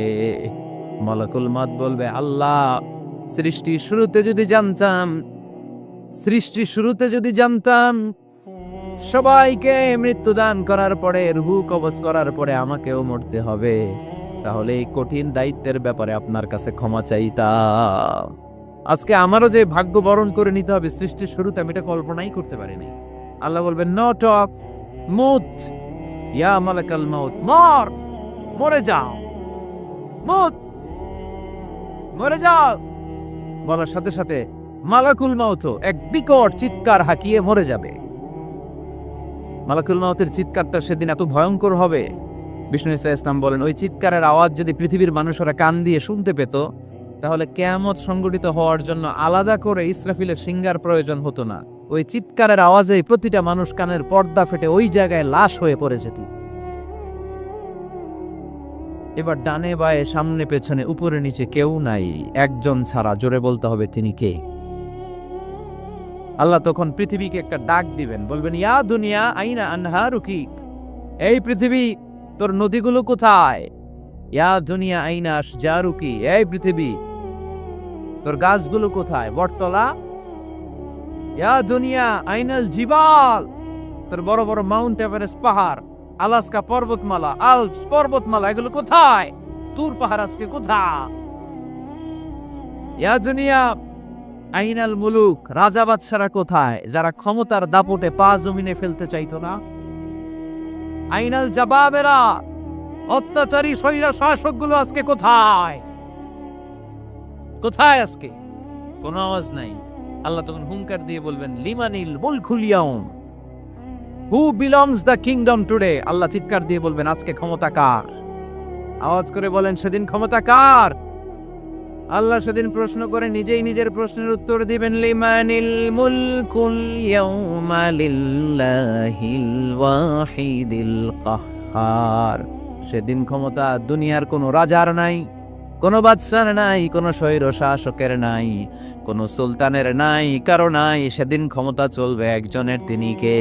মালাকুল মাউত বলবে, আল্লাহ সৃষ্টির শুরুতে যদি জানতাম সবাইকে মৃত্যুদান করার পরে, রূহ কবজ করার পরে আমাকেও মরতে হবে, তাহলে এই কঠিন দায়িত্বের ব্যাপারে আপনার কাছে ক্ষমা চাইতাম। আজকে আমারও যে ভাগ্য বরণ করে নিতে হবে সৃষ্টির শুরুতে, আমি এটা কল্পনাই করতে পারিনি। আল্লাহ বলবেন, নো টক, মুত, ইয়া মালাকাল মাউত, মরে যাও, মুত, মরে যাও। বলার সাথে সাথে মালাকুল মাউত এক বিকট চিৎকার হাঁকিয়ে মরে যাবে। মালাকুল মাউতের চিৎকারটা সেদিন এত ভয়ঙ্কর হবে, বিষ্ণু ঈসা ইসলাম বলেন, ওই চিৎকারের আওয়াজ যদি পৃথিবীর মানুষেরা কান দিয়ে শুনতে পেত, তাহলে কিয়ামত সংঘটিত হওয়ার জন্য আলাদা করে ইসরাফিলের সিংহার প্রয়োজন হতো না। ওই চিৎকারের আওয়াজেই প্রতিটা মানুষ কানের পর্দা ফেটে ওই জায়গায় লাশ হয়ে পড়ে যেত। এবার ডানে বায়ে সামনে পেছনে উপরে নিচে কেউ নাই, একজন ছাড়া। জোরে বলতে হবে, তিনি কে? আল্লাহ তখন পৃথিবীকে একটা ডাক দিবেন, বলবেন, ইয়া দুনিয়া আইনা আনহারুকি, এই পৃথিবী তোর নদীগুলো কোথায়? ইয়া দুনিয়া আইনা আশজারুকি, এই পৃথিবী তোর গাছগুলো কোথায়? বটতলা। ইয়া দুনিয়া আইনাল জিবাল, তোর বড় বড় মাউন্ট এভারেস্ট পাহাড়, আলাস্কা পর্বতমালা, আলপস পর্বতমালা, এগুলো কোথায়? তুর পাহাড় আজকে কোথায়? ইয়া দুনিয়া আইনাল মুলুক, রাজা বাদশারা কোথায়, যারা ক্ষমতার দাপটে পা জমিনে ফেলতে চাইতো না? আইনাল জাবাবেরা, অত্যাচারী স্বৈরা শাসকগুলো আজকে কোথায়? কোথায় আজকে? কোনো আওয়াজ নাই। আল্লাহ তখন হুঙ্কার দিয়ে বলবেন, লিমানিল মুলকুল ইয়াউম, who belongs the kingdom today. আল্লাহ চিৎকার দিয়ে বলবেন, আজকে ক্ষমতা কার? আওয়াজ করে বলেন, সেদিন ক্ষমতা কার? আল্লাহ সেদিন প্রশ্ন করে নিজেই নিজের প্রশ্নের উত্তর দিবেন, লিমানিল মুলকুল ইয়াউমা লিল্লাহিল ওয়াহিদিল কাহ্হার। সেদিন ক্ষমতা দুনিয়ার কোনো রাজার নাই, কোনো বাদশার নাই, কোনো স্বৈর শাসকের নাই, কোনো সুলতানের নাই, কারো নাই। সেদিন ক্ষমতা চলবে একজনের, তিনি কে?